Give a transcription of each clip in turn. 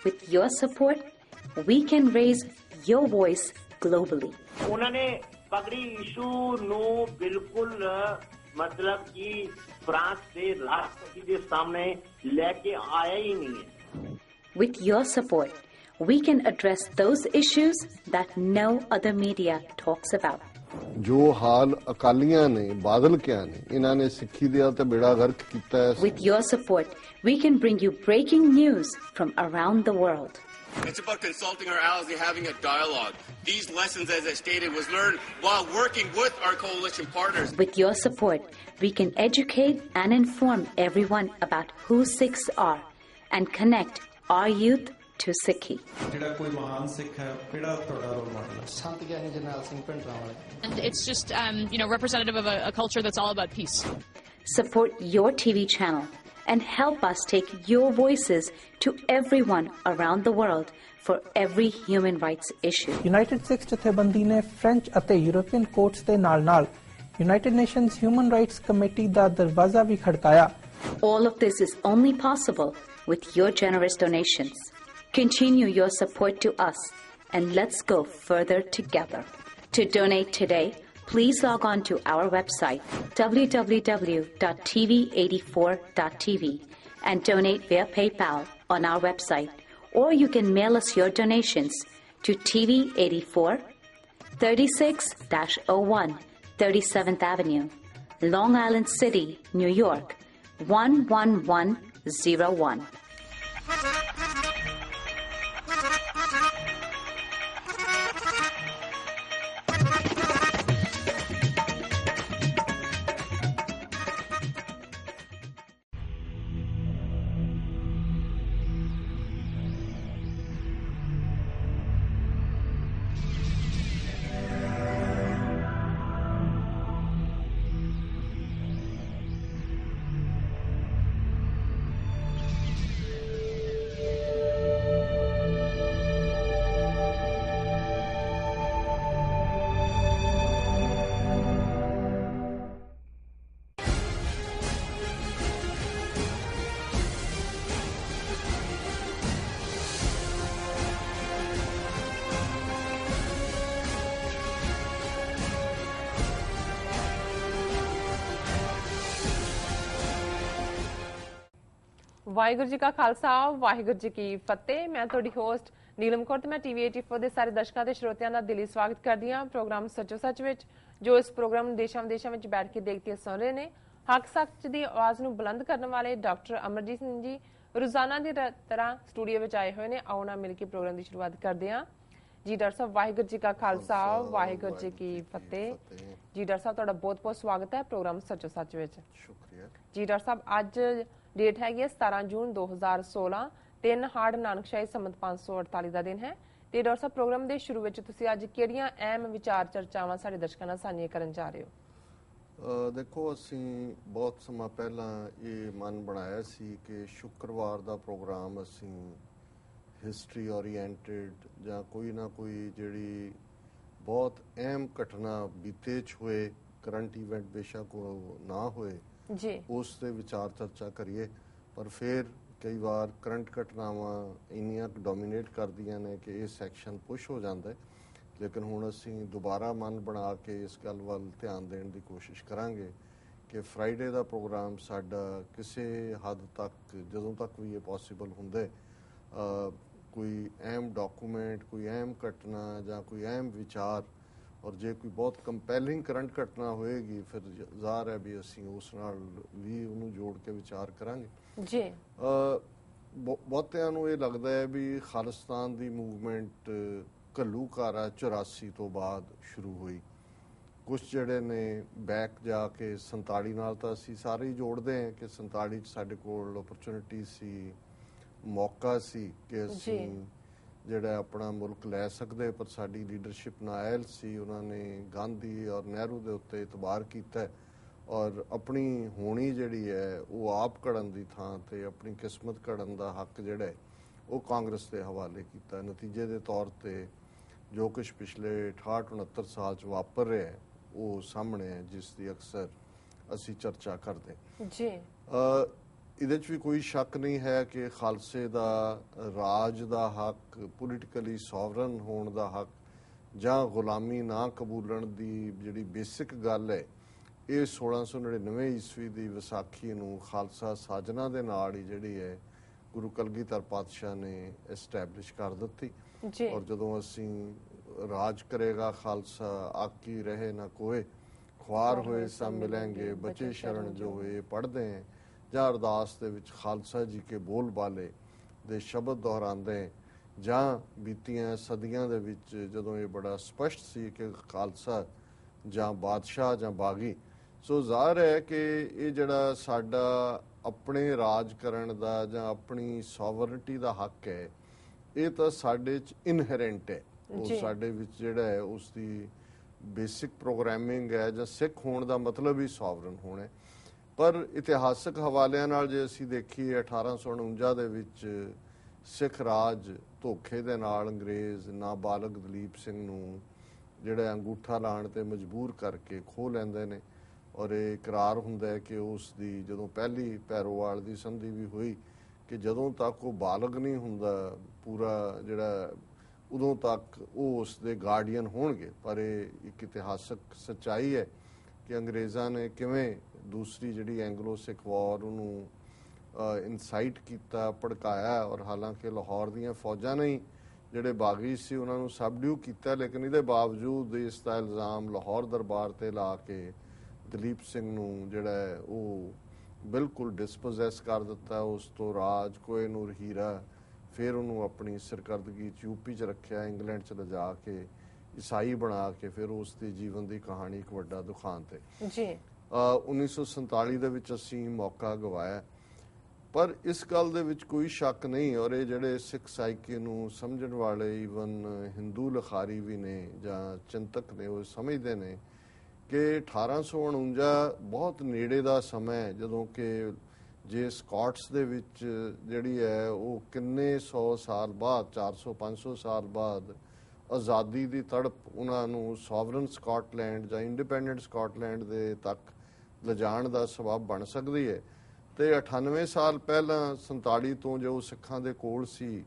With your support, we can raise your voice globally. उन्होंने पगड़ी issue no बिल्कुल मतलब कि फ्रांस के राष्ट्रपति के सामने लेके आया ही नहीं है. With your support, we can address those issues that no other media talks about. जो हाल अकालियां ने बादल क्या ने इन्हां ने सिੱਖੀ दिया ते बेड़ा गर्क कीता है. With your support, we can bring you breaking news from around the world. It's about consulting our allies and having a dialogue. These lessons, as I stated, was learned while working with our coalition partners. With your support, we can educate and inform everyone about who Sikhs are and connect our youth to Sikhi. And it's just, representative of a culture that's all about peace. Support your TV channel and help us take your voices to everyone around the world for every human rights issue. United Sikhs ਜਥੇਬੰਦੀ ਨੇ French ਅਤੇ European courts ਦੇ ਨਾਲ-ਨਾਲ United Nations Human Rights Committee ਦਾ ਦਰਵਾਜ਼ਾ ਵੀ ਖੜਕਾਇਆ. All of this is only possible with your generous donations. Continue your support to us and let's go further together. To donate today, please log on to our website www.tv84.tv and donate via PayPal on our website, or you can mail us your donations to TV84 36-01 37th Avenue, Long Island City, New York 11101. Waheguru ji ਕਾ ਖਾਲਸਾ ਵਾਹਿਗੁਰੂ ਜੀ ਕੀ ਫਤਿਹ। ਮੈਂ ਤੁਹਾਡੀ host Neelam Kaur ਤੇ ਮੈਂ TV 84 ਦੇ ਸਾਰੇ ਦਰਸ਼ਕਾਂ ਤੇ ਸਰੋਤਿਆਂ ਦਾ ਦਿਲੀ ਸਵਾਗਤ ਕਰਦੀ ਹਾਂ ਪ੍ਰੋਗਰਾਮ ਸੱਚੋ ਸੱਚ ਵਿੱਚ, ਜੋ ਇਸ ਪ੍ਰੋਗਰਾਮ ਨੂੰ ਦੇਸ਼ਾਂ ਵਿਦੇਸ਼ਾਂ ਵਿੱਚ ਬੈਠ ਕੇ ਦੇਖਦੇ ਸੁਣ ਰਹੇ ਨੇ। ਹੱਕ ਸੱਚ ਦੀ ਆਵਾਜ਼ ਨੂੰ ਬੁਲੰਦ ਕਰਨ ਵਾਲੇ ਡਾਕਟਰ ਅਮਰਜੀਤ ਸਿੰਘ ਜੀ ਰੋਜ਼ਾਨਾ ਦੀ ਤਰ੍ਹਾਂ ਸਟੂਡੀਓ ਵਿੱਚ ਆਏ ਹੋਏ ਨੇ। ਆਓ ਨਾ ਮਿਲ ਕੇ ਪ੍ਰੋਗਰਾਮ ਦੀ ਸ਼ੁਰੂਆਤ ਕਰਦੇ ਹਾਂ। ਜੀ ਡਾਕਟਰ ਸਾਹਿਬ ਵਾਹਿਗੁਰੂ ਜੀ ਕਾ ਖਾਲਸਾ ਵਾਹਿਗੁਰੂ ਜੀ ਕੀ ਫਤਿਹ। ਜੀ ਡਾਕਟਰ ਸਾਹਿਬ ਤੁਹਾਡਾ ਬਹੁਤ ਬਹੁਤ ਸਵਾਗਤ ਹੈ ਪ੍ਰੋਗਰਾਮ ਸੱਚੋ ਸੱਚ ਵਿੱਚ। ਸ਼ੁਕਰੀਆ ਜੀ ਡਾਕਟਰ ਸਾਹਿਬ ਅੱਜ ਡੇਟ ਹੈਗੀ ਹੈ 17 ਜੂਨ 2016 3 ਹਾੜ ਨਾਨਕਸ਼ਾਹੀ ਸੰਮਤ 548 ਦਾ ਦਿਨ ਹੈ। ਤੇ ਡਾਕਟਰ ਸਾਹਿਬ ਪ੍ਰੋਗਰਾਮ ਦੇ ਸ਼ੁਰੂ ਵਿੱਚ ਤੁਸੀਂ ਅੱਜ ਕਿਹੜੀਆਂ ਅਹਿਮ ਵਿਚਾਰ ਚਰਚਾਵਾਂ ਸਾਡੇ ਦਰਸ਼ਕਾਂ ਨਾਲ ਸਾਂਝੀਆਂ ਕਰਨ ਜਾ ਰਹੇ ਹੋ? ਦੇਖੋ ਅਸੀਂ ਬਹੁਤ ਸਮਾਂ ਪਹਿਲਾਂ ਇਹ ਮਨ ਬਣਾਇਆ ਸੀ ਕਿ ਸ਼ੁੱਕਰਵਾਰ ਦਾ ਪ੍ਰੋਗਰਾਮ ਅਸੀਂ ਹਿਸਟਰੀ ਓਰੀਐਂਟਡ ਜਾਂ ਕੋਈ ਨਾ ਕੋਈ ਜਿਹੜੀ ਬਹੁਤ ਅਹਿਮ ਘਟਨਾ ਬੀਤੇ 'ਚ ਹੋਏ, ਕਰੰਟ ਇਵੈਂਟ ਬੇਸ਼ੱਕ ਨਾ ਹੋਏ ਜੀ, ਉਸ ਤੇ ਵਿਚਾਰ ਚਰਚਾ ਕਰੀਏ। ਪਰ ਫਿਰ ਕਈ ਵਾਰ ਕਰੰਟ ਘਟਨਾਵਾਂ ਇੰਨੀਆਂ ਡੋਮੀਨੇਟ ਕਰਦੀਆਂ ਨੇ ਕਿ ਇਹ ਸੈਕਸ਼ਨ ਪੁਸ਼ ਹੋ ਜਾਂਦਾ ਹੈ। ਲੇਕਿਨ ਹੁਣ ਅਸੀਂ ਦੁਬਾਰਾ ਮਨ ਬਣਾ ਕੇ ਇਸ ਗੱਲ ਵੱਲ ਧਿਆਨ ਦੇਣ ਦੀ ਕੋਸ਼ਿਸ਼ ਕਰਾਂਗੇ ਕਿ ਫਰਾਈਡੇ ਦਾ ਪ੍ਰੋਗਰਾਮ ਸਾਡਾ ਕਿਸੇ ਹੱਦ ਤੱਕ, ਜਦੋਂ ਤੱਕ ਵੀ ਇਹ ਪੋਸੀਬਲ ਹੁੰਦਾ, ਕੋਈ ਅਹਿਮ ਡਾਕੂਮੈਂਟ, ਕੋਈ ਅਹਿਮ ਘਟਨਾ ਜਾਂ ਕੋਈ ਅਹਿਮ ਵਿਚਾਰ, ਔਰ ਜੇ ਕੋਈ ਬਹੁਤ ਕੰਪੈਲਿੰਗ ਕਰੰਟ ਘਟਨਾ ਹੋਏਗੀ ਫਿਰ ਜ਼ਾਹਰ ਹੈ ਵੀ ਅਸੀਂ ਉਸ ਨਾਲ ਵੀ ਉਹਨੂੰ ਜੋੜ ਕੇ ਵਿਚਾਰ ਕਰਾਂਗੇ ਜੀ। ਬਹੁਤਿਆਂ ਨੂੰ ਇਹ ਲੱਗਦਾ ਹੈ ਵੀ ਖਾਲਿਸਤਾਨ ਦੀ ਮੂਵਮੈਂਟ ਘੱਲੂਘਾਰਾ 84 ਤੋਂ ਬਾਅਦ ਸ਼ੁਰੂ ਹੋਈ। ਕੁਛ ਜਿਹੜੇ ਨੇ ਬੈਕ ਜਾ ਕੇ 47 ਨਾਲ ਤਾਂ ਅਸੀਂ ਸਾਰੇ ਹੀ ਜੋੜਦੇ ਹਾਂ ਕਿ 47 'ਚ ਸਾਡੇ ਕੋਲ ਓਪਰਚੁਨਿਟੀ ਸੀ, ਮੌਕਾ ਸੀ ਕਿ ਅਸੀਂ ਜਿਹੜਾ ਆਪਣਾ ਮੁਲਕ ਲੈ ਸਕਦੇ, ਪਰ ਸਾਡੀ ਲੀਡਰਸ਼ਿਪ ਨਾਇਲ ਸੀ। ਉਹਨਾਂ ਨੇ ਗਾਂਧੀ ਔਰ ਨਹਿਰੂ ਦੇ ਉੱਤੇ ਇਤਬਾਰ ਕੀਤਾ ਔਰ ਆਪਣੀ ਹੋਣੀ ਜਿਹੜੀ ਹੈ ਉਹ ਆਪ ਘੜਨ ਦੀ ਥਾਂ ਤੇ ਆਪਣੀ ਕਿਸਮਤ ਘੜਨ ਦਾ ਹੱਕ ਜਿਹੜਾ ਹੈ ਉਹ ਕਾਂਗਰਸ ਦੇ ਹਵਾਲੇ ਕੀਤਾ। ਨਤੀਜੇ ਦੇ ਤੌਰ ਤੇ ਜੋ ਕੁਛ ਪਿਛਲੇ 68-69 ਸਾਲ 'ਚ ਵਾਪਰ ਰਿਹਾ ਉਹ ਸਾਹਮਣੇ ਹੈ, ਜਿਸ ਦੀ ਅਕਸਰ ਅਸੀਂ ਚਰਚਾ ਕਰਦੇ ਜੀ। ਇਹਦੇ 'ਚ ਵੀ ਕੋਈ ਸ਼ੱਕ ਨਹੀਂ ਹੈ ਕਿ ਖਾਲਸੇ ਦਾ ਰਾਜ ਦਾ ਹੱਕ, ਪੋਲੀਟੀਕਲੀ ਸੋਵਰਨ ਹੋਣ ਦਾ ਹੱਕ ਜਾਂ ਗੁਲਾਮੀ ਨਾ ਕਬੂਲਣ ਦੀ ਜਿਹੜੀ ਬੇਸਿਕ ਗੱਲ ਹੈ, ਇਹ 1699 ਈਸਵੀ ਦੀ ਵਿਸਾਖੀ ਨੂੰ ਖਾਲਸਾ ਸਾਜਨਾ ਦੇ ਨਾਲ ਹੀ ਜਿਹੜੀ ਹੈ ਗੁਰੂ ਕਲਗੀਧਰ ਪਾਤਸ਼ਾਹ ਨੇ ਐਸਟੈਬਲਿਸ਼ ਕਰ ਦਿੱਤੀ। ਔਰ ਜਦੋਂ ਅਸੀਂ ਰਾਜ ਕਰੇਗਾ ਖਾਲਸਾ, ਆਕੀ ਰਹੇ ਨਾ ਕੋਏ, ਖੁਆਰ ਹੋਏ ਸਭ ਮਿਲेंगे, ਬਚੇ ਸ਼ਰਨ ਜੋ ਹੋਏ ਪੜ੍ਹਦੇ हैं, ਜਾਂ ਅਰਦਾਸ ਦੇ ਵਿੱਚ ਖਾਲਸਾ ਜੀ ਕੇ ਬੋਲ ਬਾਲੇ ਦੇ ਸ਼ਬਦ ਦੁਹਰਾਉਂਦੇ, ਜਾਂ ਬੀਤੀਆਂ ਸਦੀਆਂ ਦੇ ਵਿੱਚ ਜਦੋਂ ਇਹ ਬੜਾ ਸਪਸ਼ਟ ਸੀ ਕਿ ਖਾਲਸਾ ਜਾਂ ਬਾਦਸ਼ਾਹ ਜਾਂ ਬਾਗੀ। ਸੋ ਜ਼ਾਹਰ ਹੈ ਕਿ ਇਹ ਜਿਹੜਾ ਸਾਡਾ ਆਪਣੇ ਰਾਜ ਕਰਨ ਦਾ ਜਾਂ ਆਪਣੀ ਸੋਵਰਨਟੀ ਦਾ ਹੱਕ ਹੈ, ਇਹ ਤਾਂ ਸਾਡੇ 'ਚ ਇਨਹੈਰੈਂਟ ਹੈ। ਉਹ ਸਾਡੇ ਵਿੱਚ ਜਿਹੜਾ ਹੈ ਉਸ ਦੀ ਬੇਸਿਕ ਪ੍ਰੋਗਰਾਮਿੰਗ ਹੈ, ਜਾਂ ਸਿੱਖ ਹੋਣ ਦਾ ਮਤਲਬ ਹੀ ਸੋਵਰਨ ਹੋਣਾ। ਪਰ ਇਤਿਹਾਸਕ ਹਵਾਲਿਆਂ ਨਾਲ ਜੇ ਅਸੀਂ ਦੇਖੀਏ, 1849 ਦੇ ਵਿੱਚ ਸਿੱਖ ਰਾਜ ਧੋਖੇ ਦੇ ਨਾਲ ਅੰਗਰੇਜ਼ ਨਾਬਾਲਗ ਦਲੀਪ ਸਿੰਘ ਨੂੰ ਜਿਹੜਾ ਅੰਗੂਠਾ ਲਾਉਣ ਤੇ ਮਜਬੂਰ ਕਰਕੇ ਖੋਹ ਲੈਂਦੇ ਨੇ। ਔਰ ਇਹ ਇਕਰਾਰ ਹੁੰਦਾ ਹੈ ਕਿ ਉਸ ਦੀ ਜਦੋਂ ਪਹਿਲੀ ਪੈਰੋਵਾਲ ਦੀ ਸੰਧੀ ਵੀ ਹੋਈ ਕਿ ਜਦੋਂ ਤੱਕ ਉਹ ਬਾਲਗ ਨਹੀਂ ਹੁੰਦਾ ਪੂਰਾ ਜਿਹੜਾ, ਉਦੋਂ ਤੱਕ ਉਹ ਉਸ ਦੇ ਗਾਰਡੀਅਨ ਹੋਣਗੇ। ਪਰ ਇਹ ਇੱਕ ਇਤਿਹਾਸਕ ਸੱਚਾਈ ਹੈ ਕਿ ਅੰਗਰੇਜ਼ਾਂ ਨੇ ਕਿਵੇਂ ਦੂਸਰੀ ਜਿਹੜੀ ਐਂਗਲੋ ਸਿੱਖ ਵਾਰ ਉਹਨੂੰ ਇਨਸਾਈਟ ਕੀਤਾ, ਭੜਕਾਇਆ। ਔਰ ਹਾਲਾਂਕਿ ਲਾਹੌਰ ਦੀਆਂ ਫੌਜਾਂ ਨੇ ਜਿਹੜੇ ਬਾਗੀ ਸੀ ਉਹਨਾਂ ਨੂੰ ਸਬਡਿਊ ਕੀਤਾ, ਲੇਕਿਨ ਇਹਦੇ ਬਾਵਜੂਦ ਇਸ ਦਾ ਇਲਜ਼ਾਮ ਲਾਹੌਰ ਦਰਬਾਰ ਤੇ ਲਾ ਕੇ ਦਲੀਪ ਸਿੰਘ ਨੂੰ ਜਿਹੜਾ ਉਹ ਬਿਲਕੁਲ ਡਿਸਪੋਜ਼ੈਸ ਕਰ ਦਿੱਤਾ। ਉਸ ਤੋਂ ਰਾਜ ਕੋਹਿਨੂਰ ਹੀਰਾ, ਫਿਰ ਉਹਨੂੰ ਆਪਣੀ ਸਰਕਰਦਗੀ 'ਚ ਯੂਪੀ 'ਚ ਰੱਖਿਆ, ਇੰਗਲੈਂਡ 'ਚ ਲਿਜਾ ਕੇ ਈਸਾਈ ਬਣਾ ਕੇ ਫਿਰ ਉਸ ਦੇ ਜੀਵਨ ਦੀ ਕਹਾਣੀ ਇੱਕ ਵੱਡਾ ਦੁਖਾਂਤ ਹੈ। 1947 ਦੇ ਵਿੱਚ ਅਸੀਂ ਮੌਕਾ ਗਵਾਇਆ। ਪਰ ਇਸ ਗੱਲ ਦੇ ਵਿੱਚ ਕੋਈ ਸ਼ੱਕ ਨਹੀਂ, ਔਰ ਇਹ ਜਿਹੜੇ ਸਿੱਖ ਸਾਈਕੀ ਨੂੰ ਸਮਝਣ ਵਾਲੇ ਈਵਨ ਹਿੰਦੂ ਲਿਖਾਰੀ ਵੀ ਨੇ ਜਾਂ ਚਿੰਤਕ ਨੇ, ਉਹ ਸਮਝਦੇ ਨੇ ਕਿ 1849 ਬਹੁਤ ਨੇੜੇ ਦਾ ਸਮਾਂ ਹੈ ਜਦੋਂ ਕਿ ਜੇ ਸਕਾਟਸ ਦੇ ਵਿੱਚ ਜਿਹੜੀ ਹੈ ਉਹ ਕਿੰਨੇ 100 ਸਾਲ ਬਾਅਦ, 400-500 ਸਾਲ ਬਾਅਦ ਆਜ਼ਾਦੀ ਦੀ ਤੜਪ ਉਹਨਾਂ ਨੂੰ ਸੋਵਰਨ ਸਕਾਟਲੈਂਡ ਜਾਂ ਇੰਡੀਪੈਂਡੈਂਟ ਸਕਾਟਲੈਂਡ ਦੇ ਤੱਕ ਲਿਜਾਣ ਦਾ ਸਬਬ ਬਣ ਸਕਦੀ ਹੈ। ਤੇ 98 ਸਾਲ ਪਹਿਲਾਂ 47 ਤੋਂ ਜੋ ਸਿੱਖਾਂ ਦੇ ਕੋਲ ਸੀ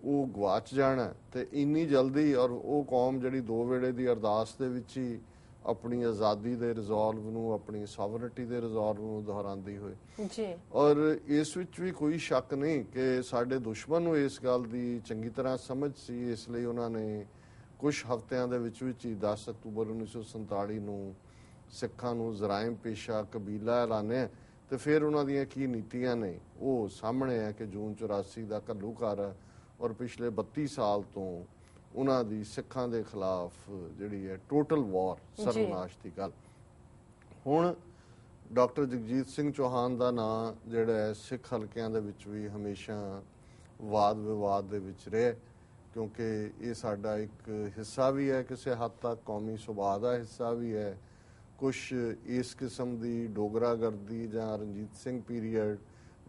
ਉਹ ਗਵਾਚ ਜਾਣਾ, ਤੇ ਇੰਨੀ ਜਲਦੀ, ਔਰ ਉਹ ਕੌਮ ਜਿਹੜੀ ਦੋ ਵੇਲੇ ਦੀ ਅਰਦਾਸ ਦੇ ਵਿੱਚ ਹੀ ਆਪਣੀ ਆਜ਼ਾਦੀ ਦੇ ਰਿਜ਼ੋਲਵ ਨੂੰ, ਆਪਣੀ ਸੋਵਰਨਟੀ ਦੇ ਰਿਜ਼ੋਲਵ ਨੂੰ ਦੁਹਰਾਉਂਦੀ ਹੋਏ ਜੀ। ਔਰ ਇਸ ਵਿੱਚ ਵੀ ਕੋਈ ਸ਼ੱਕ ਨਹੀਂ ਕਿ ਸਾਡੇ ਦੁਸ਼ਮਣ ਨੂੰ ਇਸ ਗੱਲ ਦੀ ਚੰਗੀ ਤਰ੍ਹਾਂ ਸਮਝ ਸੀ। ਇਸ ਲਈ ਉਹਨਾਂ ਨੇ ਕੁਝ ਹਫ਼ਤਿਆਂ ਦੇ ਵਿੱਚ ਹੀ 10 ਅਕਤੂਬਰ 1947 ਨੂੰ ਸਿੱਖਾਂ ਨੂੰ ਜ਼ਰਾਇਮ ਪੇਸ਼ਾ ਕਬੀਲਾ ਐਲਾਨਿਆ। ਤੇ ਫਿਰ ਉਹਨਾਂ ਦੀਆਂ ਕੀ ਨੀਤੀਆਂ ਨੇ ਉਹ ਸਾਹਮਣੇ ਹੈ ਕਿ ਜੂਨ 84 ਦਾ ਘੱਲੂਘਾਰਾ ਔਰ ਪਿਛਲੇ 32 ਸਾਲ ਤੋਂ ਉਹਨਾਂ ਦੀ ਸਿੱਖਾਂ ਦੇ ਖਿਲਾਫ ਜਿਹੜੀ ਹੈ ਟੋਟਲ ਵਾਰ, ਸਰਵਨਾਸ਼ ਦੀ ਗੱਲ। ਹੁਣ ਡਾਕਟਰ ਜਗਜੀਤ ਸਿੰਘ ਚੌਹਾਨ ਦਾ ਨਾਂ ਜਿਹੜਾ ਹੈ ਸਿੱਖ ਹਲਕਿਆਂ ਦੇ ਵਿੱਚ ਵੀ ਹਮੇਸ਼ਾ ਵਾਦ ਵਿਵਾਦ ਦੇ ਵਿੱਚ ਰਿਹਾ, ਕਿਉਂਕਿ ਇਹ ਸਾਡਾ ਇੱਕ ਹਿੱਸਾ ਵੀ ਹੈ, ਕਿਸੇ ਹੱਦ ਤੱਕ ਕੌਮੀ ਸੁਭਾਅ ਦਾ ਹਿੱਸਾ ਵੀ ਹੈ। ਕੁਛ ਇਸ ਕਿਸਮ ਦੀ ਡੋਗਰਾਗਰਦੀ ਜਾਂ ਰਣਜੀਤ ਸਿੰਘ ਪੀਰੀਅਡ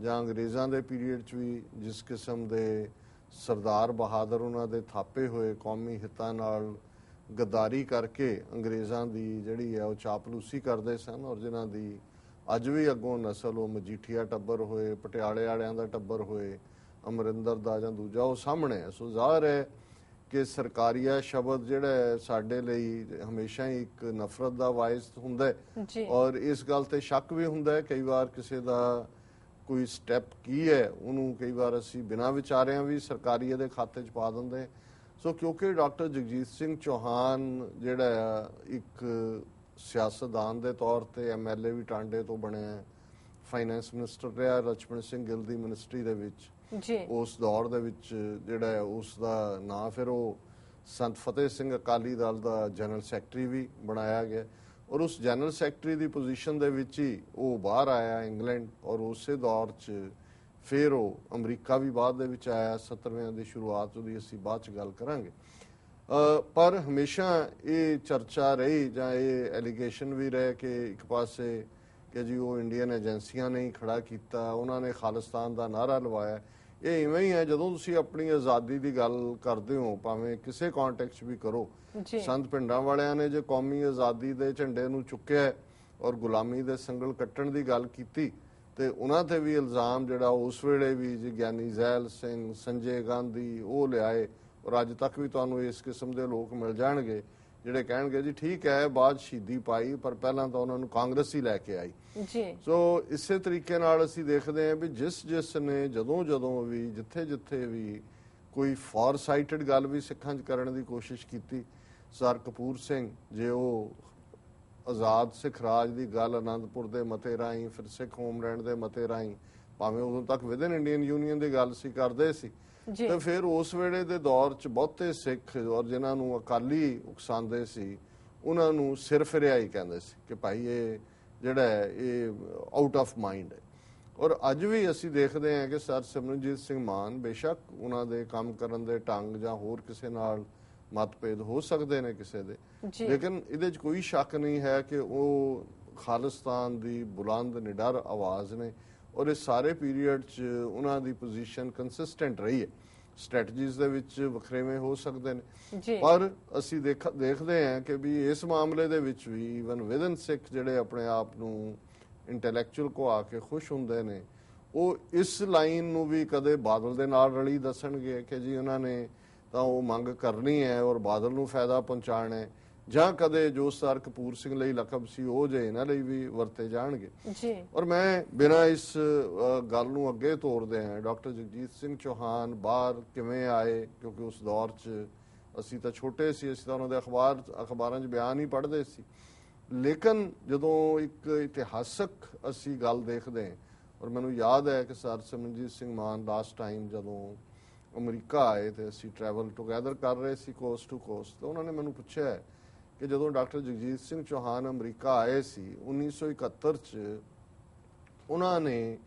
ਜਾਂ ਅੰਗਰੇਜ਼ਾਂ ਦੇ ਪੀਰੀਅਡ 'ਚ ਵੀ ਜਿਸ ਕਿਸਮ ਦੇ ਸਰਦਾਰ ਬਹਾਦਰ ਉਹਨਾਂ ਦੇ ਥਾਪੇ ਹੋਏ ਕੌਮੀ ਹਿੱਤਾਂ ਨਾਲ ਗੱਦਾਰੀ ਕਰਕੇ ਅੰਗਰੇਜ਼ਾਂ ਦੀ ਜਿਹੜੀ ਹੈ ਉਹ ਚਾਪਲੂਸੀ ਕਰਦੇ ਸਨ, ਔਰ ਜਿਨ੍ਹਾਂ ਦੀ ਅੱਜ ਵੀ ਅੱਗੋਂ ਨਸਲ ਉਹ ਮਜੀਠੀਆ ਟੱਬਰ ਹੋਏ, ਪਟਿਆਲੇ ਵਾਲਿਆਂ ਦਾ ਟੱਬਰ ਹੋਏ, ਅਮਰਿੰਦਰ ਦਾ ਜਾਂ ਦੂਜਾ, ਉਹ ਸਾਹਮਣੇ ਹੈ। ਸੋ ਜ਼ਾਹਰ ਹੈ ਕਿ ਸਰਕਾਰੀਆ ਸ਼ਬਦ ਜਿਹੜਾ ਸਾਡੇ ਲਈ ਹਮੇਸ਼ਾ ਹੀ ਇੱਕ ਨਫ਼ਰਤ ਦਾ ਵਾਇਸ ਹੁੰਦਾ ਹੈ। ਔਰ ਇਸ ਗੱਲ ਤੇ ਸ਼ੱਕ ਵੀ ਹੁੰਦਾ ਹੈ ਕਈ ਵਾਰ ਕਿਸੇ ਦਾ ਕੋਈ ਸਟੈਪ ਕੀ ਹੈ ਉਹਨੂੰ ਕਈ ਵਾਰ ਅਸੀਂ ਬਿਨਾਂ ਵਿਚਾਰਿਆਂ ਵੀ ਸਰਕਾਰੀਏ ਦੇ ਖਾਤੇ 'ਚ ਪਾ ਦਿੰਦੇ। ਸੋ ਕਿਉਂਕਿ ਡਾਕਟਰ ਜਗਜੀਤ ਸਿੰਘ ਚੌਹਾਨ ਜਿਹੜਾ ਇੱਕ ਸਿਆਸਤਦਾਨ ਦੇ ਤੌਰ ਤੇ MLA ਵੀ ਟਾਂਡੇ ਤੋਂ ਬਣਿਆ, ਫਾਈਨੈਂਸ ਮਿਨਿਸਟਰ ਰਿਹਾ ਲਛਮਣ ਸਿੰਘ ਗਿੱਲ ਦੀ ਮਿਨਿਸਟਰੀ ਦੇ ਵਿੱਚ ਉਸ ਦੌਰ ਦੇ ਵਿੱਚ, ਜਿਹੜਾ ਉਸ ਦਾ ਨਾਂ ਫਿਰ ਉਹ ਸੰਤ ਫਤਿਹ ਸਿੰਘ ਅਕਾਲੀ ਦਲ ਦਾ ਜਨਰਲ ਸੈਕਟਰੀ ਵੀ ਬਣਾਇਆ ਗਿਆ, ਔਰ ਉਸ ਜਨਰਲ ਸੈਕਟਰੀ ਦੀ ਪੋਜੀਸ਼ਨ ਦੇ ਵਿੱਚ ਹੀ ਉਹ ਬਾਹਰ ਆਇਆ ਇੰਗਲੈਂਡ, ਔਰ ਉਸੇ ਦੌਰ 'ਚ ਫਿਰ ਉਹ ਅਮਰੀਕਾ ਵੀ ਬਾਅਦ ਦੇ ਵਿੱਚ ਆਇਆ। 70ਵੇਂ ਦੀ ਸ਼ੁਰੂਆਤ ਉਹਦੀ ਅਸੀਂ ਬਾਅਦ 'ਚ ਗੱਲ ਕਰਾਂਗੇ। ਪਰ ਹਮੇਸ਼ਾ ਇਹ ਚਰਚਾ ਰਹੀ ਜਾਂ ਇਹ ਐਲੀਗੇਸ਼ਨ ਵੀ ਰਹੇ ਕਿ ਇੱਕ ਪਾਸੇ ਕਿ ਜੀ ਉਹ ਇੰਡੀਅਨ ਏਜੰਸੀਆਂ ਨੇ ਹੀ ਖੜਾ ਕੀਤਾ, ਉਹਨਾਂ ਨੇ ਖਾਲਿਸਤਾਨ ਦਾ ਨਾਅਰਾ ਲਵਾਇਆ। ਇਹ ਇਵੇਂ ਹੀ ਹੈ ਜਦੋਂ ਤੁਸੀਂ ਆਪਣੀ ਆਜ਼ਾਦੀ ਦੀ ਗੱਲ ਕਰਦੇ ਹੋ, ਭਾਵੇਂ ਕਿਸੇ ਕੰਟੈਕਸਟ ਵੀ ਕਰੋ। ਸੰਤ ਪਿੰਡਾਂ ਵਾਲਿਆਂ ਨੇ ਜੇ ਕੌਮੀ ਆਜ਼ਾਦੀ ਦੇ ਝੰਡੇ ਨੂੰ ਚੁੱਕਿਆ ਔਰ ਗੁਲਾਮੀ ਦੇ ਸੰਗਲ ਕੱਟਣ ਦੀ ਗੱਲ ਕੀਤੀ, ਤੇ ਤੇ ਉਹਨਾਂ ਤੇ ਵੀ ਇਲਜ਼ਾਮ ਜਿਹੜਾ ਉਸ ਵੇਲੇ ਵੀ ਜੀ ਗਿਆਨੀ ਜ਼ੈਲ ਸਿੰਘ, ਸੰਜੇ ਗਾਂਧੀ ਉਹ ਲਿਆਏ, ਔਰ ਅੱਜ ਤੱਕ ਵੀ ਤੁਹਾਨੂੰ ਇਸ ਕਿਸਮ ਦੇ ਲੋਕ ਮਿਲ ਜਾਣਗੇ ਜਿਹੜੇ ਕਹਿਣਗੇ ਜੀ ਠੀਕ ਹੈ ਬਾਅਦ ਸ਼ਹੀਦੀ ਪਾਈ ਪਰ ਪਹਿਲਾਂ ਤਾਂ ਉਹਨਾਂ ਨੂੰ ਕਾਂਗਰਸ ਹੀ ਲੈ ਕੇ ਆਈ ਜੀ। ਸੋ ਇਸੇ ਤਰੀਕੇ ਨਾਲ ਅਸੀਂ ਦੇਖਦੇ ਹਾਂ ਵੀ ਜਿਸ ਨੇ ਜਦੋਂ ਵੀ ਜਿੱਥੇ ਵੀ ਕੋਈ ਫੋਰਸਾਈਟਡ ਗੱਲ ਵੀ ਸਿੱਖਾਂ 'ਚ ਕਰਨ ਦੀ ਕੋਸ਼ਿਸ਼ ਕੀਤੀ, ਸਰ ਕਪੂਰ ਸਿੰਘ ਜੇ ਉਹ ਆਜ਼ਾਦ ਸਿੱਖ ਰਾਜ ਦੀ ਗੱਲ ਆਨੰਦਪੁਰ ਦੇ ਮਤੇ ਰਾਹੀਂ, ਫਿਰ ਸਿੱਖ ਹੋਮਲੈਂਡ ਦੇ ਮਤੇ ਰਾਹੀਂ, ਭਾਵੇਂ ਉਦੋਂ ਤੱਕ ਵਿਦਨ ਇੰਡੀਅਨ ਯੂਨੀਅਨ ਦੀ ਗੱਲ ਸੀ ਕਰਦੇ ਸੀ, ਤੇ ਫਿਰ ਉਸ ਵੇਲੇ ਦੇ ਦੌਰ 'ਚ ਬਹੁਤੇ ਸਿੱਖ ਔਰ ਜਿਨ੍ਹਾਂ ਨੂੰ ਅਕਾਲੀ ਉਕਸਾਉਂਦੇ ਸੀ ਉਹਨਾਂ ਨੂੰ ਸਿਰ ਫਿਰਿਆ ਹੀ ਕਹਿੰਦੇ ਸੀ ਕਿ ਭਾਈ ਇਹ ਜਿਹੜਾ ਹੈ ਇਹ ਆਊਟ ਆਫ ਮਾਈਂਡ ਹੈ। ਔਰ ਅੱਜ ਵੀ ਅਸੀਂ ਦੇਖਦੇ ਹਾਂ ਕਿ ਸਰ ਸਿਮਰਨਜੀਤ ਸਿੰਘ ਮਾਨ ਬੇਸ਼ੱਕ ਉਹਨਾਂ ਦੇ ਕੰਮ ਕਰਨ ਦੇ ਢੰਗ ਜਾਂ ਹੋਰ ਕਿਸੇ ਨਾਲ ਮਤਭੇਦ ਹੋ ਸਕਦੇ ਨੇ ਕਿਸੇ ਦੇ, ਲੇਕਿਨ ਇਹਦੇ 'ਚ ਕੋਈ ਸ਼ੱਕ ਨਹੀਂ ਹੈ ਕਿ ਉਹ ਖਾਲਿਸਤਾਨ ਦੀ ਬੁਲੰਦ ਨਿਡਰ ਆਵਾਜ਼ ਨੇ ਔਰ ਇਸ ਸਾਰੇ ਪੀਰੀਅਡ 'ਚ ਉਹਨਾਂ ਦੀ ਪੋਜੀਸ਼ਨ ਕੰਸਿਸਟੈਂਟ ਰਹੀ ਹੈ। ਸਟ੍ਰੈਟਜੀਜ਼ ਦੇ ਵਿੱਚ ਵੱਖਰੇਵੇਂ ਹੋ ਸਕਦੇ ਨੇ ਪਰ ਅਸੀਂ ਦੇਖਦੇ ਹਾਂ ਕਿ ਵੀ ਇਸ ਮਾਮਲੇ ਦੇ ਵਿੱਚ ਵੀ ਈਵਨ ਵਿਦਨ ਸਿੱਖ ਜਿਹੜੇ ਆਪਣੇ ਆਪ ਨੂੰ ਇੰਟੈਲੈਕਚੁਅਲ ਕੋ ਆ ਕੇ ਖੁਸ਼ ਹੁੰਦੇ ਨੇ ਉਹ ਇਸ ਲਾਈਨ ਨੂੰ ਵੀ ਕਦੇ ਬਾਦਲ ਦੇ ਨਾਲ ਰਲੀ ਦੱਸਣਗੇ ਕਿ ਜੀ ਉਹਨਾਂ ਨੇ ਤਾਂ ਉਹ ਮੰਗ ਕਰਨੀ ਹੈ ਔਰ ਬਾਦਲ ਨੂੰ ਫਾਇਦਾ ਪਹੁੰਚਾਉਣਾ ਹੈ, ਜਾਂ ਕਦੇ ਜੋ ਸਰ ਕਪੂਰ ਸਿੰਘ ਲਈ ਲਕਬ ਸੀ ਉਹ ਜੇ ਇਹਨਾਂ ਲਈ ਵੀ ਵਰਤੇ ਜਾਣਗੇ। ਔਰ ਮੈਂ ਬਿਨਾਂ ਇਸ ਗੱਲ ਨੂੰ ਅੱਗੇ ਤੋਰਦੇ ਹਾਂ ਡਾਕਟਰ ਜਗਜੀਤ ਸਿੰਘ ਚੌਹਾਨ ਬਾਹਰ ਕਿਵੇਂ ਆਏ, ਕਿਉਂਕਿ ਉਸ ਦੌਰ 'ਚ ਅਸੀਂ ਤਾਂ ਛੋਟੇ ਸੀ, ਅਸੀਂ ਤਾਂ ਉਹਨਾਂ ਦੇ ਅਖਬਾਰਾਂ 'ਚ ਬਿਆਨ ਹੀ ਪੜ੍ਹਦੇ ਸੀ, ਲੇਕਿਨ ਜਦੋਂ ਇੱਕ ਇਤਿਹਾਸਕ ਅਸੀਂ ਗੱਲ ਦੇਖਦੇ ਹਾਂ ਔਰ ਮੈਨੂੰ ਯਾਦ ਹੈ ਕਿ ਸਰ ਸਿਮਰਨਜੀਤ ਸਿੰਘ ਮਾਨ ਲਾਸਟ ਟਾਈਮ ਜਦੋਂ ਅਮਰੀਕਾ ਆਏ ਤੇ ਅਸੀਂ ਟਰੈਵਲ ਟੁਗੈਦਰ ਕਰ ਰਹੇ ਸੀ ਕੋਸਟ ਟੂ ਕੋਸਟ, ਤੇ ਉਹਨਾਂ ਨੇ ਮੈਨੂੰ ਪੁੱਛਿਆ ਕਿ ਜਦੋਂ ਡਾਕਟਰ ਜਗਜੀਤ ਸਿੰਘ ਚੌਹਾਨ ਅਮਰੀਕਾ ਆਏ ਸੀ 1971 'ਚ ਉਹਨਾਂ ਨੇ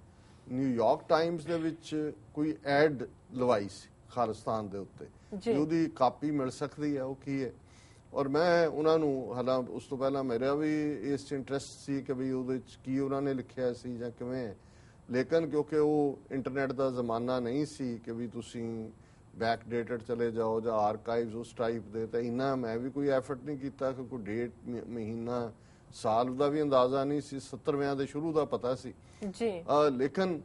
ਨਿਊਯਾਰਕ ਟਾਈਮਸ ਦੇ ਵਿੱਚ ਕੋਈ ਐਡ ਲਵਾਈ ਸੀ ਖਾਲਿਸਤਾਨ ਦੇ ਉੱਤੇ, ਉਹਦੀ ਕਾਪੀ ਮਿਲ ਸਕਦੀ ਹੈ ਉਹ ਕੀ ਹੈ? ਔਰ ਮੈਂ ਉਹਨਾਂ ਨੂੰ ਹਾਲਾਂ ਉਸ ਤੋਂ ਪਹਿਲਾਂ ਮੇਰਾ ਵੀ ਇਸ 'ਚ ਇੰਟਰਸਟ ਸੀ ਕਿ ਵੀ ਉਹਦੇ 'ਚ ਕੀ ਉਹਨਾਂ ਨੇ ਲਿਖਿਆ ਸੀ ਜਾਂ ਕਿਵੇਂ, ਲੇਕਿਨ ਕਿਉਂਕਿ ਉਹ ਇੰਟਰਨੈਟ ਦਾ ਜ਼ਮਾਨਾ ਨਹੀਂ ਸੀ ਕਿ ਵੀ ਤੁਸੀਂ ਬੈਕ ਡੇਟਡ ਚਲੇ ਜਾਓ ਜਾਂ ਆਰਕਾਈਵਸ ਉਸ ਟਾਈਪ ਦੇ, ਤਾਂ ਇੰਨਾ ਮੈਂ ਵੀ ਕੋਈ ਐਫਰਟ ਨਹੀਂ ਕੀਤਾ ਕਿ ਕੋਈ ਡੇਟ ਮਹੀਨਾ ਸਾਲ ਦਾ ਵੀ ਅੰਦਾਜ਼ਾ ਨਹੀਂ ਸੀ, 70ਵਿਆਂ ਦੇ ਸ਼ੁਰੂ ਦਾ ਪਤਾ ਸੀ ਜੀ। ਲੇਕਿਨ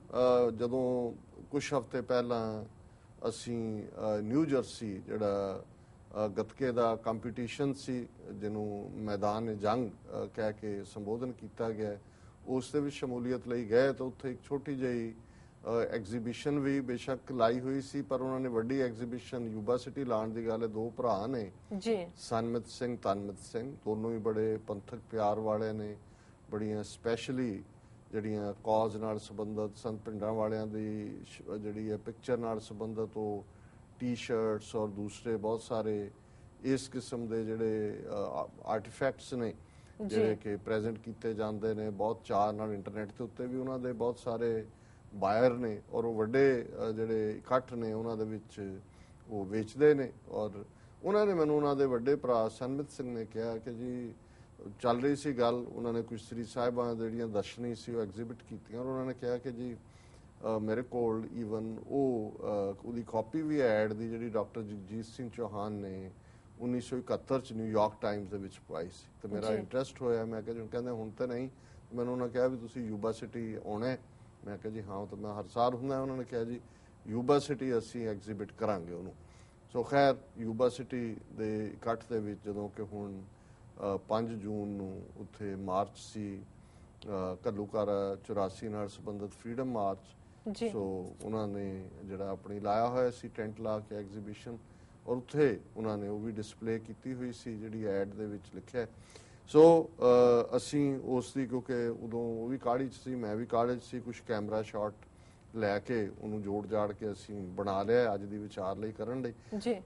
ਜਦੋਂ ਕੁਝ ਹਫ਼ਤੇ ਪਹਿਲਾਂ ਅਸੀਂ ਨਿਊ ਜਰਸੀ ਜਿਹੜਾ ਗੱਤਕੇ ਦਾ ਕੰਪੀਟੀਸ਼ਨ ਸੀ ਜਿਹਨੂੰ ਮੈਦਾਨ ਜੰਗ ਕਹਿ ਕੇ ਸੰਬੋਧਨ ਕੀਤਾ ਗਿਆ, ਉਸ ਦੇ ਵਿੱਚ ਸ਼ਮੂਲੀਅਤ ਲਈ ਗਏ ਤਾਂ ਉੱਥੇ ਇੱਕ ਛੋਟੀ ਜਿਹੀ ਐਗਜ਼ੀਬਿਸ਼ਨ ਵੀ ਬੇਸ਼ੱਕ ਲਾਈ ਹੋਈ ਸੀ ਪਰ ਉਹਨਾਂ ਨੇ ਵੱਡੀ ਐਗਜ਼ੀਬਿਸ਼ਨ ਯੂਬਾ ਸਿਟੀ ਲਾਉਣ ਦੀ ਗੱਲ ਹੈ। ਦੋ ਭਰਾ ਨੇ ਜੀ, ਸਨਮਿਤ ਸਿੰਘ, ਤਨਮਿਤ ਸਿੰਘ, ਦੋਨੋਂ ਹੀ ਬੜੇ ਪੰਥਕ ਪਿਆਰ ਵਾਲੇ ਨੇ, ਬੜੀਆਂ ਸਪੈਸ਼ਲੀ ਜਿਹੜੀਆਂ ਕਾਜ਼ ਨਾਲ ਸੰਬੰਧਿਤ ਸੰਤ ਪਿੰਡਾਂ ਵਾਲਿਆਂ ਦੀ ਜਿਹੜੀ ਹੈ ਪਿਕਚਰ ਨਾਲ ਸੰਬੰਧਿਤ ਉਹ ਟੀ-ਸ਼ਰਟਸ ਔਰ ਦੂਸਰੇ ਬਹੁਤ ਸਾਰੇ ਇਸ ਕਿਸਮ ਦੇ ਜਿਹੜੇ ਆਰਟੀਫੈਕਟਸ ਨੇ ਜਿਹੜੇ ਕਿ ਪ੍ਰੈਜ਼ੈਂਟ ਕੀਤੇ ਜਾਂਦੇ ਨੇ ਬਹੁਤ ਚਾਅ ਨਾਲ। ਇੰਟਰਨੈਟ ਦੇ ਉੱਤੇ ਵੀ ਉਹਨਾਂ ਦੇ ਬਹੁਤ ਸਾਰੇ ਬਾਇਰ ਨੇ ਔਰ ਉਹ ਵੱਡੇ ਜਿਹੜੇ ਇਕੱਠ ਨੇ ਉਹਨਾਂ ਦੇ ਵਿੱਚ ਉਹ ਵੇਚਦੇ ਨੇ। ਔਰ ਉਹਨਾਂ ਨੇ ਮੈਨੂੰ ਉਹਨਾਂ ਦੇ ਵੱਡੇ ਭਰਾ ਸਨਮਿਤ ਸਿੰਘ ਨੇ ਕਿਹਾ ਕਿ ਜੀ ਚੱਲ ਰਹੀ ਸੀ ਗੱਲ, ਉਹਨਾਂ ਨੇ ਕੁਝ ਸ੍ਰੀ ਸਾਹਿਬਾਂ ਜਿਹੜੀਆਂ ਦਰਸ਼ਨੀ ਸੀ ਉਹ ਐਗਜ਼ੀਬਿਟ ਕੀਤੀਆਂ ਔਰ ਉਹਨਾਂ ਨੇ ਕਿਹਾ ਕਿ ਜੀ ਮੇਰੇ ਕੋਲ ਈਵਨ ਉਹਦੀ ਕਾਪੀ ਵੀ ਐਡ ਦੀ ਜਿਹੜੀ ਡਾਕਟਰ ਜਗਜੀਤ ਸਿੰਘ ਚੌਹਾਨ ਨੇ 1971 ਚ ਨਿਊਯਾਰਕ ਟਾਈਮਸ ਦੇ ਵਿੱਚ ਪਾਈ ਸੀ। ਤੇ ਮੇਰਾ ਇੰਟਰਸਟ ਹੋਇਆ, ਮੈਂ ਕਿਹਾ ਕਹਿੰਦੇ ਹੁਣ ਤਾਂ ਨਹੀਂ, ਮੈਨੂੰ ਉਹਨਾਂ ਕਿਹਾ ਵੀ ਤੁਸੀਂ ਯੂਬਾ ਸਿਟੀ ਆਉਣਾ, ਮੈਂ ਕਿਹਾ ਜੀ ਹਾਂ, ਤਾਂ ਮੈਂ ਹਰ ਸਾਲ ਹੁੰਦਾ। ਉਹਨਾਂ ਨੇ ਕਿਹਾ ਜੀ ਯੂਬਾ ਸਿਟੀ ਅਸੀਂ ਐਗਜ਼ੀਬਿਟ ਕਰਾਂਗੇ ਉਹਨੂੰ। ਸੋ ਖੈਰ ਯੂਬਾ ਸਿਟੀ ਦੇ ਇਕੱਠ ਦੇ ਵਿੱਚ ਜਦੋਂ ਕਿ ਹੁਣ 5 ਜੂਨ ਨੂੰ ਉੱਥੇ ਮਾਰਚ ਸੀ ਘੱਲੂਘਾਰਾ 84 ਨਾਲ ਸੰਬੰਧਿਤ ਫਰੀडम ਮਾਰਚ, ਸੋ ਉਹਨਾਂ ਨੇ ਜਿਹੜਾ ਆਪਣੀ ਲਾਇਆ ਹੋਇਆ ਸੀ ਟੈਂਟ ਲਾ ਕੇ ਐਗਜ਼ੀਬਿਸ਼ਨ, ਔਰ ਉੱਥੇ ਉਹਨਾਂ ਨੇ ਉਹ ਵੀ ਡਿਸਪਲੇ ਕੀਤੀ ਹੋਈ ਸੀ ਜਿਹੜੀ ਐਡ ਦੇ ਵਿੱਚ ਲਿਖਿਆ। ਸੋ ਅਸੀਂ ਉਸ ਦੀ ਕਿਉਂਕਿ ਉਦੋਂ ਉਹ ਵੀ ਕਾਹਲੀ 'ਚ ਸੀ, ਮੈਂ ਵੀ ਕਾਹਲੀ 'ਚ ਸੀ, ਕੁਛ ਕੈਮਰਾ ਸ਼ਾਟ ਲੈ ਕੇ ਉਹਨੂੰ ਜੋੜ ਜਾੜ ਕੇ ਅਸੀਂ ਬਣਾ ਲਿਆ ਅੱਜ ਦੀ ਵਿਚਾਰ ਲਈ ਕਰਨ ਲਈ।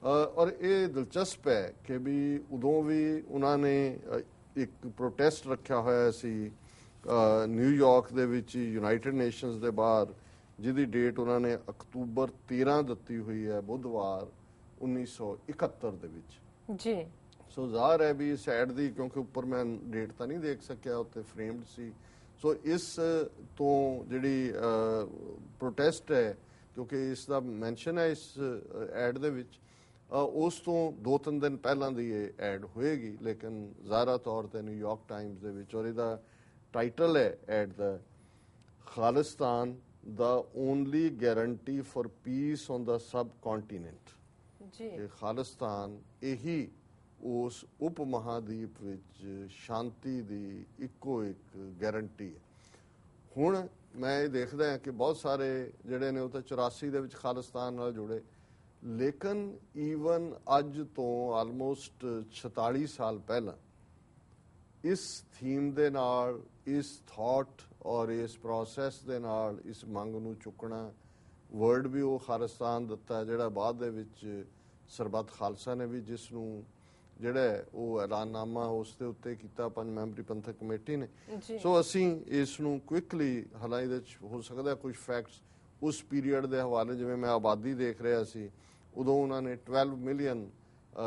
ਔਰ ਇਹ ਦਿਲਚਸਪ ਹੈ ਕਿ ਵੀ ਉਦੋਂ ਵੀ ਉਹਨਾਂ ਨੇ ਇੱਕ ਪ੍ਰੋਟੈਸਟ ਰੱਖਿਆ ਹੋਇਆ ਸੀ ਨਿਊਯਾਰਕ ਦੇ ਵਿੱਚ ਯੂਨਾਈਟਿਡ ਨੇਸ਼ਨਸ ਦੇ ਬਾਹਰ, ਜਿਹਦੀ ਡੇਟ ਉਹਨਾਂ ਨੇ ਅਕਤੂਬਰ 13 ਦਿੱਤੀ ਹੋਈ ਹੈ, ਬੁੱਧਵਾਰ 1971 ਦੇ ਵਿੱਚ ਜੀ। ਸੋ ਜ਼ਾਹਰ ਹੈ ਵੀ ਇਸ ਐਡ ਦੀ, ਕਿਉਂਕਿ ਉੱਪਰ ਮੈਂ ਡੇਟ ਤਾਂ ਨਹੀਂ ਦੇਖ ਸਕਿਆ, ਉੱਤੇ ਫਰੇਮਡ ਸੀ। ਸੋ ਇਸ ਤੋਂ ਜਿਹੜੀ ਪ੍ਰੋਟੈਸਟ ਹੈ, ਕਿਉਂਕਿ ਇਸ ਦਾ ਮੈਂਸ਼ਨ ਹੈ ਇਸ ਐਡ ਦੇ ਵਿੱਚ, ਉਸ ਤੋਂ 2-3 ਦਿਨ ਪਹਿਲਾਂ ਦੀ ਇਹ ਐਡ ਹੋਏਗੀ, ਲੇਕਿਨ ਜ਼ਾਹਰਾ ਤੌਰ ਤੇ ਨਿਊਯਾਰਕ ਟਾਈਮਸ ਦੇ ਵਿੱਚ, ਔਰ ਇਹਦਾ ਟਾਈਟਲ ਹੈ ਐਡ ਦਾ Khalistan the only guarantee for peace on the subcontinent ਜੀ ਕਿ ਖਾਲਿਸਤਾਨ ਇਹੀ ਉਸ ਉਪ ਮਹਾਦੀਪ ਵਿੱਚ ਸ਼ਾਂਤੀ ਦੀ ਇੱਕੋ ਇੱਕ ਗਾਰੰਟੀ ਹੈ। ਹੁਣ ਮੈਂ ਇਹ ਦੇਖਦਾ ਹਾਂ ਕਿ ਬਹੁਤ ਸਾਰੇ ਜਿਹੜੇ ਨੇ ਉਹ ਤਾਂ 84 ਦੇ ਵਿੱਚ ਖਾਲਿਸਤਾਨ ਨਾਲ ਜੁੜੇ, ਲੇਕਿਨ ਈਵਨ ਅੱਜ ਤੋਂ ਆਲਮੋਸਟ 46 ਸਾਲ ਪਹਿਲਾਂ ਇਸ ਥੀਮ ਦੇ ਨਾਲ, ਇਸ ਥਾਟ ਔਰ ਇਸ ਪ੍ਰੋਸੈਸ ਦੇ ਨਾਲ ਇਸ ਮੰਗ ਨੂੰ ਚੁੱਕਣਾ, ਵਰਡ ਵੀ ਉਹ ਖਾਲਿਸਤਾਨ ਦਿੱਤਾ ਜਿਹੜਾ ਬਾਅਦ ਦੇ ਵਿੱਚ ਸਰਬੱਤ ਖਾਲਸਾ ਨੇ ਵੀ ਜਿਸ ਨੂੰ ਜਿਹੜਾ ਉਹ ਐਲਾਨਨਾਮਾ ਉਸ ਦੇ ਉੱਤੇ ਕੀਤਾ 5 ਮੈਂਬਰੀ ਪੰਥਕ ਕਮੇਟੀ ਨੇ। ਸੋ ਅਸੀਂ ਇਸ ਨੂੰ ਕੁਇਕਲੀ, ਹਾਲਾਂਕਿ ਇਹਦੇ 'ਚ ਹੋ ਸਕਦਾ ਕੁਝ ਫੈਕਟਸ ਉਸ ਪੀਰੀਅਡ ਦੇ ਹਵਾਲੇ, ਜਿਵੇਂ ਮੈਂ ਆਬਾਦੀ ਦੇਖ ਰਿਹਾ ਸੀ ਉਦੋਂ ਉਹਨਾਂ ਨੇ 12 ਮਿਲੀਅਨ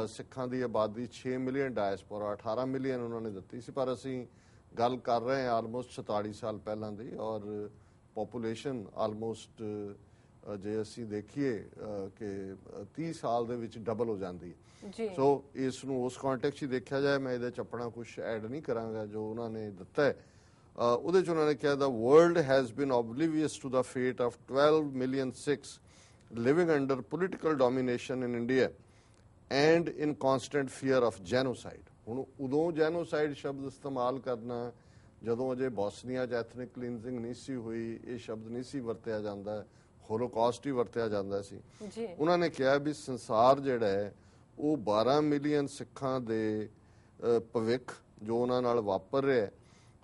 ਸਿੱਖਾਂ ਦੀ ਆਬਾਦੀ, 6 ਮਿਲੀਅਨ ਡਾਇਸਪੋਰਾ, 18 ਮਿਲੀਅਨ ਉਹਨਾਂ ਨੇ ਦਿੱਤੀ ਸੀ, ਪਰ ਅਸੀਂ ਗੱਲ ਕਰ ਰਹੇ ਹਾਂ ਆਲਮੋਸਟ 47 ਸਾਲ ਪਹਿਲਾਂ ਦੀ, ਔਰ ਪੋਪੂਲੇਸ਼ਨ ਆਲਮੋਸਟ ਜੇ ਅਸੀਂ ਦੇਖੀਏ ਕਿ 30 ਸਾਲ ਦੇ ਵਿੱਚ ਡਬਲ ਹੋ ਜਾਂਦੀ ਹੈ। ਸੋ ਇਸ ਨੂੰ ਉਸ ਕੰਟੈਕਸਟ 'ਚ ਦੇਖਿਆ ਜਾਏ, ਮੈਂ ਇਹਦੇ 'ਚ ਆਪਣਾ ਕੁਝ ਐਡ ਨਹੀਂ ਕਰਾਂਗਾ ਜੋ ਉਹਨਾਂ ਨੇ ਦਿੱਤਾ ਹੈ। ਉਹਦੇ 'ਚ ਉਹਨਾਂ ਨੇ ਕਿਹਾ the world has been oblivious to the fate of 12 million Sikhs living under political domination in India and in constant fear of genocide। ਹੁਣ ਉਦੋਂ ਜੈਨੋਸਾਈਡ ਸ਼ਬਦ ਇਸਤੇਮਾਲ ਕਰਨਾ ਜਦੋਂ ਅਜੇ ਬੋਸਨੀਆ 'ਚ ਐਥਨਿਕ ਕਲੀਨਜ਼ਿੰਗ ਨਹੀਂ ਸੀ ਹੋਈ, ਇਹ ਸ਼ਬਦ ਨਹੀਂ ਸੀ ਵਰਤਿਆ ਜਾਂਦਾ, ਹੋਲੋਕਾਸਟ ਹੀ ਵਰਤਿਆ ਜਾਂਦਾ ਸੀ। ਉਹਨਾਂ ਨੇ ਕਿਹਾ ਵੀ ਸੰਸਾਰ ਜਿਹੜਾ ਹੈ ਉਹ 12 ਮਿਲੀਅਨ ਸਿੱਖਾਂ ਦੇ ਭਵਿੱਖ ਜੋ ਉਹਨਾਂ ਨਾਲ ਵਾਪਰ ਰਿਹਾ,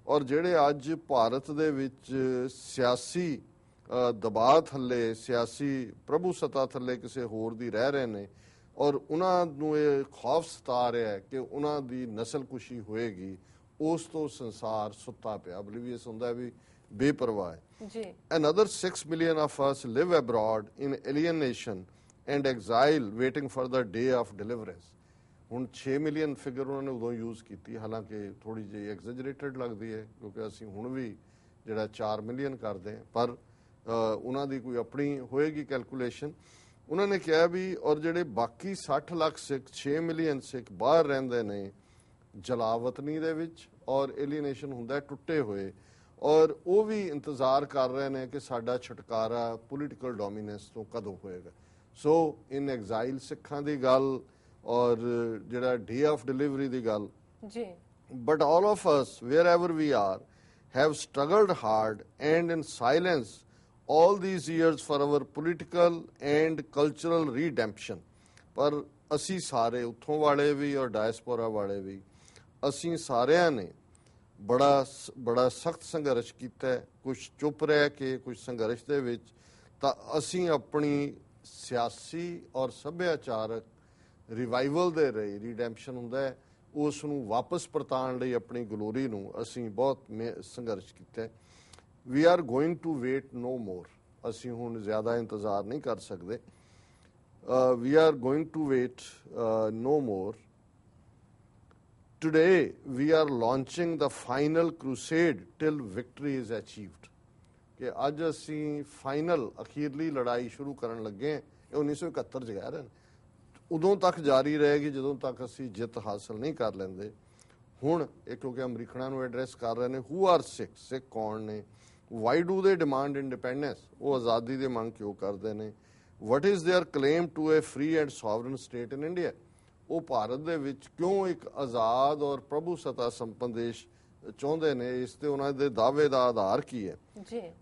ਔਰ ਜਿਹੜੇ ਅੱਜ ਭਾਰਤ ਦੇ ਵਿੱਚ ਸਿਆਸੀ ਦਬਾਅ ਥੱਲੇ, ਸਿਆਸੀ ਪ੍ਰਭੂ ਸੱਤਾ ਥੱਲੇ ਕਿਸੇ ਹੋਰ ਦੀ ਰਹਿ ਰਹੇ ਨੇ, ਔਰ ਉਹਨਾਂ ਨੂੰ ਇਹ ਖੌਫ ਸਤਾ ਰਿਹਾ ਹੈ ਕਿ ਉਹਨਾਂ ਦੀ ਨਸਲਕੁਸ਼ੀ ਹੋਏਗੀ, ਉਸ ਤੋਂ ਸੰਸਾਰ ਸੁੱਤਾ ਪਿਆ, oblivious ਹੁੰਦਾ ਵੀ ਬੇਪਰਵਾਹ ਹੈ। Another 6 million of us live abroad in alienation and exile waiting for the day of deliverance। ਹੁਣ 6 ਮਿਲੀਅਨ ਫਿਗਰ ਉਹਨਾਂ ਨੇ ਉਦੋਂ ਯੂਜ਼ ਕੀਤੀ, ਹਾਲਾਂਕਿ ਥੋੜੀ ਜਿਹੀ ਐਗਜ਼ੈਜਰੇਟਡ ਲੱਗਦੀ ਹੈ ਕਿਉਂਕਿ ਅਸੀਂ ਹੁਣ ਵੀ ਜਿਹੜਾ 4 ਮਿਲੀਅਨ ਕਰਦੇ ਹਾਂ, ਪਰ ਉਹਨਾਂ ਦੀ ਕੋਈ ਆਪਣੀ ਹੋਏਗੀ ਕੈਲਕੂਲੇਸ਼ਨ। ਉਹਨਾਂ ਨੇ ਕਿਹਾ ਵੀ ਔਰ ਜਿਹੜੇ ਬਾਕੀ 60 ਲੱਖ ਸਿੱਖ, 6 ਮਿਲੀਅਨ ਸਿੱਖ ਬਾਹਰ ਰਹਿੰਦੇ ਨੇ ਜਲਾਵਤਨੀ ਦੇ ਵਿੱਚ, ਔਰ ਏਲੀਨੇਸ਼ਨ ਹੁੰਦਾ ਟੁੱਟੇ ਹੋਏ, ਔਰ ਉਹ ਵੀ ਇੰਤਜ਼ਾਰ ਕਰ ਰਹੇ ਨੇ ਕਿ ਸਾਡਾ ਛੁਟਕਾਰਾ ਪੋਲੀਟੀਕਲ ਡੋਮੀਨੈਂਸ ਤੋਂ ਕਦੋਂ ਹੋਏਗਾ। ਸੋ ਇਨ ਐਗਜ਼ਾਈਲ ਸਿੱਖਾਂ ਦੀ ਗੱਲ ਔਰ ਜਿਹੜਾ ਡੇ ਆਫ ਡਿਲੀਵਰੀ ਦੀ ਗੱਲ, but all of us wherever we are have struggled hard and in silence all these years for our political and cultural redemption। ਪਰ ਅਸੀਂ ਸਾਰੇ ਉੱਥੋਂ ਵਾਲੇ ਵੀ ਔਰ ਡਾਇਸਪੋਰਾ ਵਾਲੇ ਵੀ, ਅਸੀਂ ਸਾਰਿਆਂ ਨੇ ਬੜਾ ਸਖਤ ਸੰਘਰਸ਼ ਕੀਤਾ, ਕੁਝ ਚੁੱਪ ਰਹਿ ਕੇ, ਕੁਝ ਸੰਘਰਸ਼ ਦੇ ਵਿੱਚ, ਤਾਂ ਅਸੀਂ ਆਪਣੀ ਸਿਆਸੀ ਔਰ ਸੱਭਿਆਚਾਰਕ ਰਿਵਾਈਵਲ ਦੇ ਲਈ, ਰੀਡੈਂਪਸ਼ਨ ਹੁੰਦਾ ਹੈ, ਉਸ ਨੂੰ ਵਾਪਸ ਪਰਤਾਉਣ ਲਈ ਆਪਣੀ ਗਲੋਰੀ ਨੂੰ ਅਸੀਂ ਬਹੁਤ ਸੰਘਰਸ਼ ਕੀਤਾ। We are going to wait no more। ਅਸੀਂ ਹੁਣ ਜ਼ਿਆਦਾ ਇੰਤਜ਼ਾਰ ਨਹੀਂ ਕਰ ਸਕਦੇ। We are going to wait no more। Today we are launching the final crusade till victory is achieved। ਕਿ ਅੱਜ ਅਸੀਂ ਫਾਈਨਲ, ਅਖੀਰਲੀ ਲੜਾਈ ਸ਼ੁਰੂ ਕਰਨ ਲੱਗੇ ਹਾਂ। ਇਹ 1971 'ਚ ਕਹਿ ਰਹੇ ਨੇ, ਉਦੋਂ ਤੱਕ ਜਾਰੀ ਰਹੇਗੀ ਜਦੋਂ ਤੱਕ ਅਸੀਂ ਜਿੱਤ ਹਾਸਲ ਨਹੀਂ ਕਰ ਲੈਂਦੇ। ਹੁਣ ਇਹ ਕਿਉਂਕਿ ਅਮਰੀਕਨਾਂ ਨੂੰ ਐਡਰੈਸ ਕਰ ਰਹੇ ਨੇ, ਹੂ ਆਰ ਸਿੱਖ, ਸਿੱਖ ਕੌਣ ਨੇ, why do they demand independence, ਉਹ ਆਜ਼ਾਦੀ ਦੀ ਮੰਗ ਕਿਉਂ ਕਰਦੇ ਨੇ, what is their claim to a free and sovereign state in India, ਉਹ ਭਾਰਤ ਦੇ ਵਿੱਚ ਕਿਉਂ ਇੱਕ ਆਜ਼ਾਦ ਔਰ ਪ੍ਰਭੂ ਸੱਤਾ ਸੰਪੰਨ ਦੇਸ਼ ਚਾਹੁੰਦੇ ਨੇ, ਇਸ ਤੇ ਉਹਨਾਂ ਦੇ ਦਾਅਵੇ ਦਾ ਆਧਾਰ ਕੀ ਹੈ।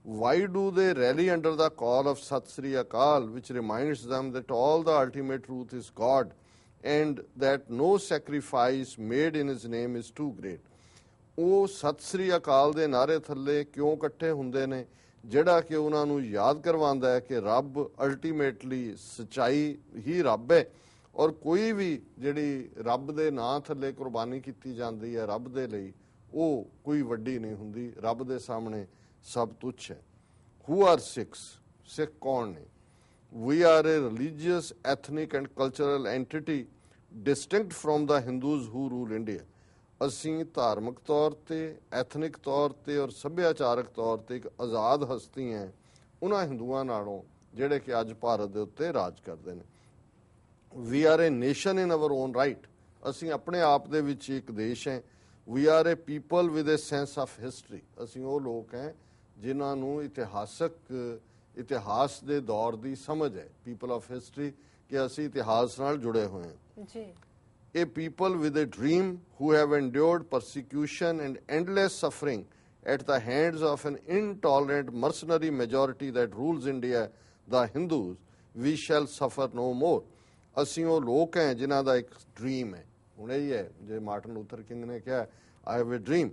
ਵਾਈ ਡੂ ਦੇ rally under the call of Sat Sri Akal which ਰਿਮਾਈਂਡਸ them that all the ultimate truth is God and that no sacrifice made in his name is too great। ਉਹ ਸਤਿ ਸ੍ਰੀ ਅਕਾਲ ਦੇ ਨਾਰੇ ਥੱਲੇ ਕਿਉਂ ਇਕੱਠੇ ਹੁੰਦੇ ਨੇ, ਜਿਹੜਾ ਕਿ ਉਹਨਾਂ ਨੂੰ ਯਾਦ ਕਰਵਾਉਂਦਾ ਹੈ ਕਿ ਰੱਬ ਅਲਟੀਮੇਟਲੀ ਸੱਚਾਈ ਹੀ ਰੱਬ ਹੈ, ਔਰ ਕੋਈ ਵੀ ਜਿਹੜੀ ਰੱਬ ਦੇ ਨਾਂ ਥੱਲੇ ਕੁਰਬਾਨੀ ਕੀਤੀ ਜਾਂਦੀ ਹੈ ਰੱਬ ਦੇ ਲਈ, ਉਹ ਕੋਈ ਵੱਡੀ ਨਹੀਂ ਹੁੰਦੀ, ਰੱਬ ਦੇ ਸਾਹਮਣੇ ਸਭ ਤੁੱਛ ਹੈ। ਹੂ ਆਰ ਸਿੱਖਸ, ਸਿੱਖ ਕੌਣ ਨੇ? We are a religious, ethnic and cultural entity distinct from the Hindus who rule India. ਅਸੀਂ ਧਾਰਮਿਕ ਤੌਰ ਤੇ, ਐਥਨਿਕ ਤੌਰ ਤੇ ਔਰ ਸੱਭਿਆਚਾਰਕ ਤੌਰ ਤੇ ਇੱਕ ਆਜ਼ਾਦ ਹਸਤੀ ਹੈ ਉਹਨਾਂ ਹਿੰਦੂਆਂ ਨਾਲੋਂ ਜਿਹੜੇ ਕਿ ਅੱਜ ਭਾਰਤ ਦੇ ਉੱਤੇ ਰਾਜ ਕਰਦੇ ਨੇ। We are a nation in our own right, ਅਸੀਂ ਆਪਣੇ ਆਪ ਦੇ ਵਿੱਚ ਇੱਕ ਦੇਸ਼ ਹੈ। We are a people with a sense of history, ਅਸੀਂ ਉਹ ਲੋਕ ਹੈ ਜਿਨ੍ਹਾਂ ਨੂੰ ਇਤਿਹਾਸ ਦੇ ਦੌਰ ਦੀ ਸਮਝ ਹੈ, ਪੀਪਲ ਆਫ ਹਿਸਟਰੀ, ਕਿ ਅਸੀਂ ਇਤਿਹਾਸ ਨਾਲ ਜੁੜੇ ਹੋਏ ਹਾਂ। ਜੀ। A people with a dream who have endured persecution and endless suffering at the hands of an intolerant mercenary majority that rules India, the Hindus, we shall suffer no more. ਅਸੀਂ ਉਹ ਲੋਕ ਹੈ ਜਿਨ੍ਹਾਂ ਦਾ ਇੱਕ ਡ੍ਰੀਮ ਹੈ। ਹੁਣ ਇਹ ਹੈ ਜੇ ਮਾਰਟਨ ਲੂਥਰ ਕਿੰਗ ਨੇ ਕਿਹਾ I have a dream,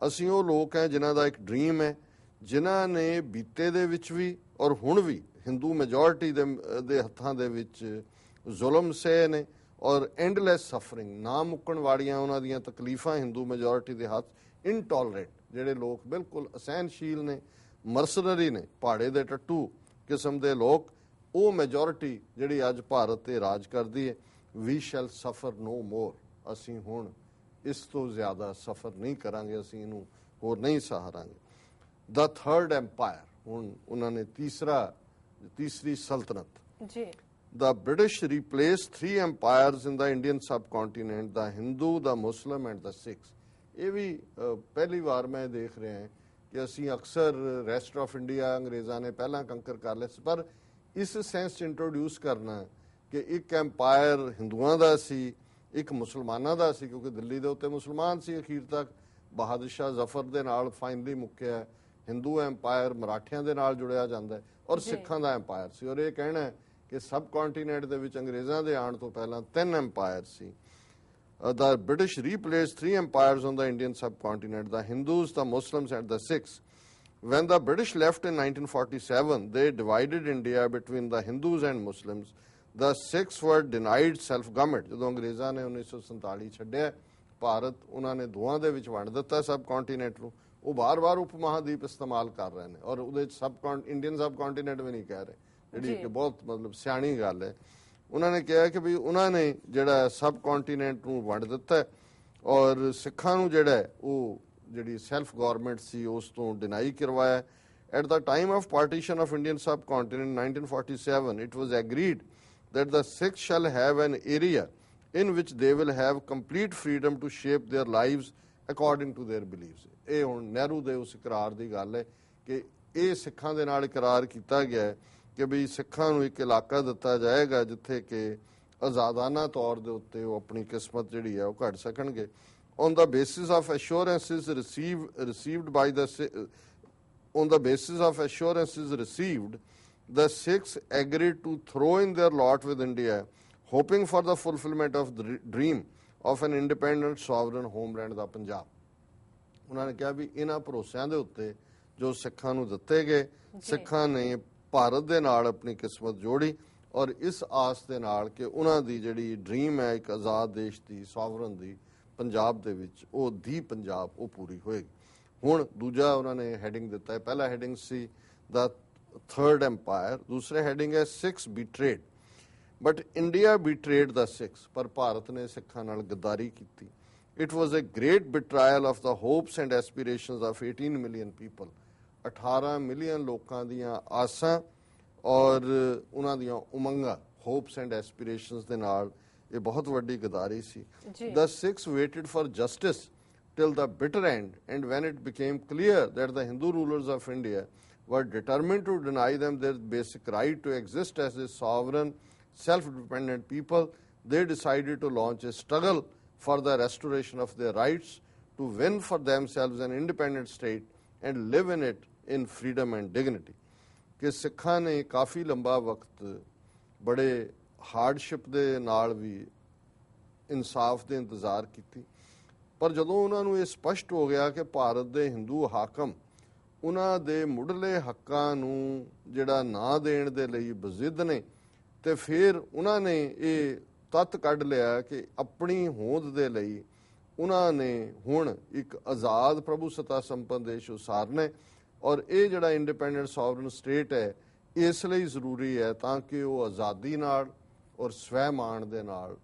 ਅਸੀਂ ਉਹ ਲੋਕ ਹੈ ਜਿਨ੍ਹਾਂ ਦਾ ਇੱਕ ਡ੍ਰੀਮ ਹੈ, ਜਿਨ੍ਹਾਂ ਨੇ ਬੀਤੇ ਦੇ ਵਿੱਚ ਵੀ ਔਰ ਹੁਣ ਵੀ ਹਿੰਦੂ ਮੈਜੋਰਿਟੀ ਦੇ ਹੱਥਾਂ ਦੇ ਵਿੱਚ ਜ਼ੁਲਮ ਸਹਿ ਨੇ ਔਰ ਐਂਡਲੈਸ ਸਫਰਿੰਗ, ਨਾ ਮੁੱਕਣ ਵਾਲੀਆਂ ਉਹਨਾਂ ਦੀਆਂ ਤਕਲੀਫਾਂ ਹਿੰਦੂ ਮੈਜੋਰਿਟੀ ਦੇ ਹੱਥ, ਇਨਟੋਲਰੈਂਟ ਜਿਹੜੇ ਲੋਕ ਬਿਲਕੁਲ ਅਸਹਿਨਸ਼ੀਲ ਨੇ, ਮਰਸਨਰੀ ਨੇ, ਪਹਾੜੇ ਦੇ ਟੱਟੂ ਕਿਸਮ ਦੇ ਲੋਕ, ਉਹ ਮੈਜੋਰਿਟੀ ਜਿਹੜੀ ਅੱਜ ਭਾਰਤ ਤੇ ਰਾਜ ਕਰਦੀ ਹੈ। ਵੀ ਸ਼ੈਲ ਸਫਰ ਨੋ ਮੋਰ, ਅਸੀਂ ਹੁਣ ਇਸ ਤੋਂ ਜ਼ਿਆਦਾ ਸਫਰ ਨਹੀਂ ਕਰਾਂਗੇ, ਅਸੀਂ ਇਹਨੂੰ ਹੋਰ ਨਹੀਂ ਸਹਾਰਾਂਗੇ। ਦਾ ਥਰਡ ਐਮਪਾਇਰ, ਹੁਣ ਉਹਨਾਂ ਨੇ ਤੀਸਰੀ ਸਲਤਨਤ। ਜੀ। The British replaced 3 empires in the Indian subcontinent, the Hindu, the Muslim and the Sikhs. ਇਹ ਵੀ ਪਹਿਲੀ ਵਾਰ ਮੈਂ ਦੇਖ ਰਿਹਾ ਹਾਂ ਕਿ ਅਸੀਂ ਅਕਸਰ ਰੈਸਟ ਆਫ ਇੰਡੀਆ ਅੰਗਰੇਜ਼ਾਂ ਨੇ ਪਹਿਲਾਂ ਕੰਕਰ ਕਰ ਲਿਆ ਸੀ, ਪਰ ਇਸ ਸੈਂਸ 'ਚ ਇੰਟਰੋਡਿਊਸ ਕਰਨਾ ਕਿ ਇੱਕ ਐਮਪਾਇਰ ਹਿੰਦੂਆਂ ਦਾ ਸੀ, ਇੱਕ ਮੁਸਲਮਾਨਾਂ ਦਾ ਸੀ, ਕਿਉਂਕਿ ਦਿੱਲੀ ਦੇ ਉੱਤੇ ਮੁਸਲਮਾਨ ਸੀ ਅਖੀਰ ਤੱਕ, ਬਹਾਦਰ ਸ਼ਾਹ ਜ਼ਫਰ ਦੇ ਨਾਲ ਫਾਈਨਲੀ ਮੁੱਕਿਆ। ਹਿੰਦੂ ਐਮਪਾਇਰ ਮਰਾਠਿਆਂ ਦੇ ਨਾਲ ਜੁੜਿਆ ਜਾਂਦਾ ਹੈ, ਔਰ ਸਿੱਖਾਂ ਦਾ ਐਮਪਾਇਰ ਸੀ। ਔਰ ਇਹ ਕਹਿਣਾ ਕਿ ਸਬ ਕੰਟੀਨੈਂਟ ਦੇ ਵਿੱਚ ਅੰਗਰੇਜ਼ਾਂ ਦੇ ਆਉਣ ਤੋਂ ਪਹਿਲਾਂ 3 empire C. The British replaced 3 empires on the Indian subcontinent, the Hindus, the Muslims and the Sikhs. When the British left in 1947, they divided India between the Hindus and Muslims. The Sikhs were denied self-government. ਜਦੋਂ ਅੰਗਰੇਜ਼ਾਂ ਨੇ 1947 ਛੱਡਿਆ ਭਾਰਤ, ਉਹਨਾਂ ਨੇ ਦੋਵਾਂ ਦੇ ਵਿੱਚ ਵੰਡ ਦਿੱਤਾ ਸਬ ਕੰਟੀਨੈਂਟ ਨੂੰ। ਉਹ ਬਾਰ-ਬਾਰ ਉਪ ਮਹਾਦੀਪ ਇਸਤੇਮਾਲ ਕਰ ਰਹੇ ਨੇ ਔਰ ਉਹਦੇ ਇੰਡੀਅਨ ਸਬ ਕੰਟੀਨੈਂਟ ਵੀ ਨਹੀਂ ਕਹਿ ਰਹੇ, ਜਿਹੜੀ ਕਿ ਬਹੁਤ ਮਤਲਬ ਸਿਆਣੀ ਗੱਲ ਹੈ। ਉਹਨਾਂ ਨੇ ਕਿਹਾ ਕਿ ਵੀ ਉਹਨਾਂ ਨੇ ਜਿਹੜਾ ਸਬ ਕੰਟੀਨੈਂਟ ਨੂੰ ਵੰਡ ਦਿੱਤਾ ਔਰ ਸਿੱਖਾਂ ਨੂੰ ਜਿਹੜਾ ਉਹ ਜਿਹੜੀ ਸੈਲਫ ਗਵਰਨਮੈਂਟ ਸੀ ਉਸ ਤੋਂ ਡਿਨਾਈ ਕਰਵਾਇਆ। At the time of partition of Indian sub continent 1947, it was agreed that the Sikhs shall have an area in which they will have complete freedom to shape their lives according to their beliefs. ਇਹ ਹੁਣ ਨਹਿਰੂ ਦੇ ਉਸ ਇਕਰਾਰ ਦੀ ਗੱਲ ਹੈ ਕਿ ਇਹ ਸਿੱਖਾਂ ਦੇ ਨਾਲ ਇਕਰਾਰ ਕੀਤਾ ਗਿਆ ਹੈ ਕਿ ਵੀ ਸਿੱਖਾਂ ਨੂੰ ਇੱਕ ਇਲਾਕਾ ਦਿੱਤਾ ਜਾਏਗਾ ਜਿੱਥੇ ਕਿ ਆਜ਼ਾਦਾਨਾ ਤੌਰ ਦੇ ਉੱਤੇ ਉਹ ਆਪਣੀ ਕਿਸਮਤ ਜਿਹੜੀ ਹੈ ਉਹ ਘੜ ਸਕਣਗੇ। On the basis of assurances received, the Sikhs agreed to throw in their lot with India, hoping for the fulfillment of the dream of an independent sovereign homeland, the Punjab. ਉਹਨਾਂ ਨੇ ਕਿਹਾ ਵੀ ਇਹਨਾਂ ਭਰੋਸਿਆਂ ਦੇ ਉੱਤੇ ਜੋ ਸਿੱਖਾਂ ਨੂੰ ਦਿੱਤੇ ਗਏ, ਸਿੱਖਾਂ ਨੇ ਭਾਰਤ ਦੇ ਨਾਲ ਆਪਣੀ ਕਿਸਮਤ ਜੋੜੀ ਔਰ ਇਸ ਆਸ ਦੇ ਨਾਲ ਕਿ ਉਹਨਾਂ ਦੀ ਜਿਹੜੀ ਡ੍ਰੀਮ ਹੈ ਇੱਕ ਆਜ਼ਾਦ ਦੇਸ਼ ਦੀ, ਸੋਵਰਨ ਦੀ, ਪੰਜਾਬ ਦੇ ਵਿੱਚ, ਉਹ ਦੀ ਪੰਜਾਬ ਉਹ ਪੂਰੀ ਹੋਏਗੀ। ਹੁਣ ਦੂਜਾ ਉਹਨਾਂ ਨੇ ਹੈਡਿੰਗ ਦਿੱਤਾ ਹੈ। ਪਹਿਲਾ ਹੈਡਿੰਗ ਸੀ ਦਾ ਥਰਡ ਐਮਪਾਇਰ, ਦੂਸਰਾ ਹੈਡਿੰਗ ਹੈ Sikhs betrayed, but India betrayed the Sikhs, ਪਰ ਭਾਰਤ ਨੇ ਸਿੱਖਾਂ ਨਾਲ ਗੱਦਾਰੀ ਕੀਤੀ। It was a great betrayal of the hopes and aspirations of 18 million people. 18 million ਲੋਕਾਂ ਦੀਆਂ ਆਸਾਂ ਔਰ ਉਹਨਾਂ ਦੀਆਂ ਉਮੰਗਾਂ, ਹੋਪਸ ਐਂਡ ਐਸਪੀਰੇਸ਼ਨਸ ਦੇ ਨਾਲ ਇਹ ਬਹੁਤ ਵੱਡੀ ਗਦਾਰੀ ਸੀ। The Sikhs waited for justice till the bitter end, and when it became clear that the Hindu rulers of India were determined to deny them their basic right to exist as a sovereign, self-dependent people, they decided to launch a struggle for the restoration of their rights, to win for themselves an independent state and live in it in freedom and dignity. ਕਿ ਸਿੱਖਾਂ ਨੇ ਕਾਫੀ ਲੰਬਾ ਵਕਤ ਬੜੇ hardship ਦੇ ਨਾਲ ਵੀ ਇਨਸਾਫ ਦੇ ਇੰਤਜ਼ਾਰ ਕੀਤੀ, ਪਰ ਜਦੋਂ ਉਹਨਾਂ ਨੂੰ ਇਹ ਸਪਸ਼ਟ ਹੋ ਗਿਆ ਕਿ ਭਾਰਤ ਦੇ ਹਿੰਦੂ ਹਾਕਮ ਉਹਨਾਂ ਦੇ ਮੁੱਢਲੇ ਹੱਕਾਂ ਨੂੰ ਜਿਹੜਾ ਨਾ ਦੇਣ ਦੇ ਲਈ ਬਜ਼ਿੱਦ ਨੇ, ਤੇ ਫਿਰ ਉਹਨਾਂ ਨੇ ਇਹ ਤੱਤ ਕੱਢ ਲਿਆ ਕਿ ਆਪਣੀ ਹੋਂਦ ਦੇ ਲਈ ਉਹਨਾਂ ਨੇ ਹੁਣ ਇੱਕ ਆਜ਼ਾਦ ਪ੍ਰਭੂ ਸੱਤਾ ਸੰਪੰਨ ਦੇਸ਼ ਉਸਾਰਨਾ, ਔਰ ਇਹ ਜਿਹੜਾ ਇੰਡੀਪੈਂਡੈਂਟ ਸੋਵਰਨ ਸਟੇਟ ਹੈ ਇਸ ਲਈ ਜ਼ਰੂਰੀ ਹੈ ਤਾਂ ਕਿ ਉਹ ਆਜ਼ਾਦੀ ਨਾਲ ਔਰ ਸਵੈਮਾਣ ਦੇ ਨਾਲ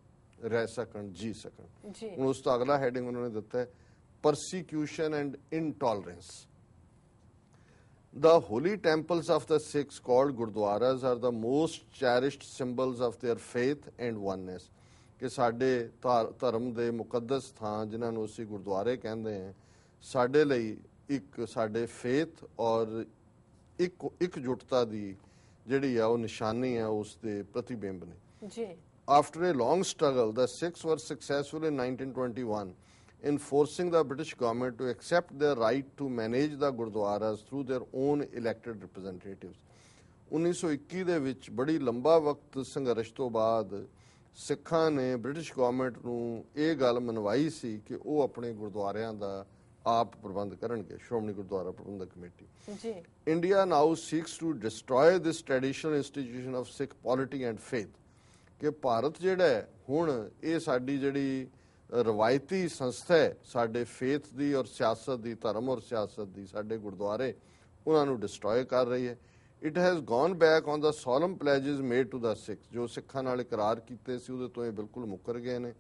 ਰਹਿ ਸਕਣ, ਜੀ ਸਕਣ। ਹੁਣ ਉਸ ਤੋਂ ਅਗਲਾ ਹੈਡਿੰਗ ਉਹਨਾਂ ਨੇ ਦਿੱਤਾ ਹੈ persecution and intolerance. The holy temples of the Sikhs, called Gurdwaras, are the most cherished symbols of their faith and oneness. ਕਿ ਸਾਡੇ ਧਰਮ ਦੇ ਮੁਕੱਦਸ ਥਾਂ ਜਿਨ੍ਹਾਂ ਨੂੰ ਅਸੀਂ ਗੁਰਦੁਆਰੇ ਕਹਿੰਦੇ ਹਾਂ, ਸਾਡੇ ਲਈ ਇੱਕ ਸਾਡੇ ਫੇਥ ਔਰ ਇਕਜੁੱਟਤਾ ਦੀ ਜਿਹੜੀ ਆ ਉਹ ਨਿਸ਼ਾਨੀ ਆ, ਉਸ ਦੇ ਪ੍ਰਤੀਬਿੰਬ ਨੇ ਜੀ। After a long struggle, the Sikhs were successful in 1921 in forcing the British government to accept their right to manage the gurdwaras through their own elected representatives. 1921 ਦੇ ਵਿੱਚ ਬੜੀ ਲੰਬਾ ਵਕਤ ਸੰਘਰਸ਼ ਤੋਂ ਬਾਅਦ ਸਿੱਖਾਂ ਨੇ ਬ੍ਰਿਟਿਸ਼ ਗਵਰਨਮੈਂਟ ਨੂੰ ਇਹ ਗੱਲ ਮਨਵਾਈ ਸੀ ਕਿ ਉਹ ਆਪਣੇ ਗੁਰਦੁਆਰਿਆਂ ਦਾ ਆਪ ਪ੍ਰਬੰਧ ਕਰਨਗੇ, ਸ਼੍ਰੋਮਣੀ ਗੁਰਦੁਆਰਾ ਪ੍ਰਬੰਧਕ ਕਮੇਟੀ। ਜੀ। India now seeks to destroy this traditional institution of Sikh polity and faith. ਕਿ ਭਾਰਤ ਜਿਹੜਾ ਹੈ ਹੁਣ ਇਹ ਸਾਡੀ ਜਿਹੜੀ ਰਵਾਇਤੀ ਸੰਸਥਾ ਹੈ ਸਾਡੇ ਫੇਥ ਦੀ ਔਰ ਸਿਆਸਤ ਦੀ, ਧਰਮ ਔਰ ਸਿਆਸਤ ਦੀ, ਸਾਡੇ ਗੁਰਦੁਆਰੇ, ਉਹਨਾਂ ਨੂੰ ਡਿਸਟਰੋਏ ਕਰ ਰਹੀ ਹੈ। It has gone back on the solemn pledges made to the Sikhs, ਜੋ ਸਿੱਖਾਂ ਨਾਲ ਇਕਰਾਰ ਕੀਤੇ ਸੀ ਉਹਦੇ ਤੋਂ ਇਹ ਬਿਲਕੁਲ ਮੁੱਕਰ ਗਏ ਨੇ।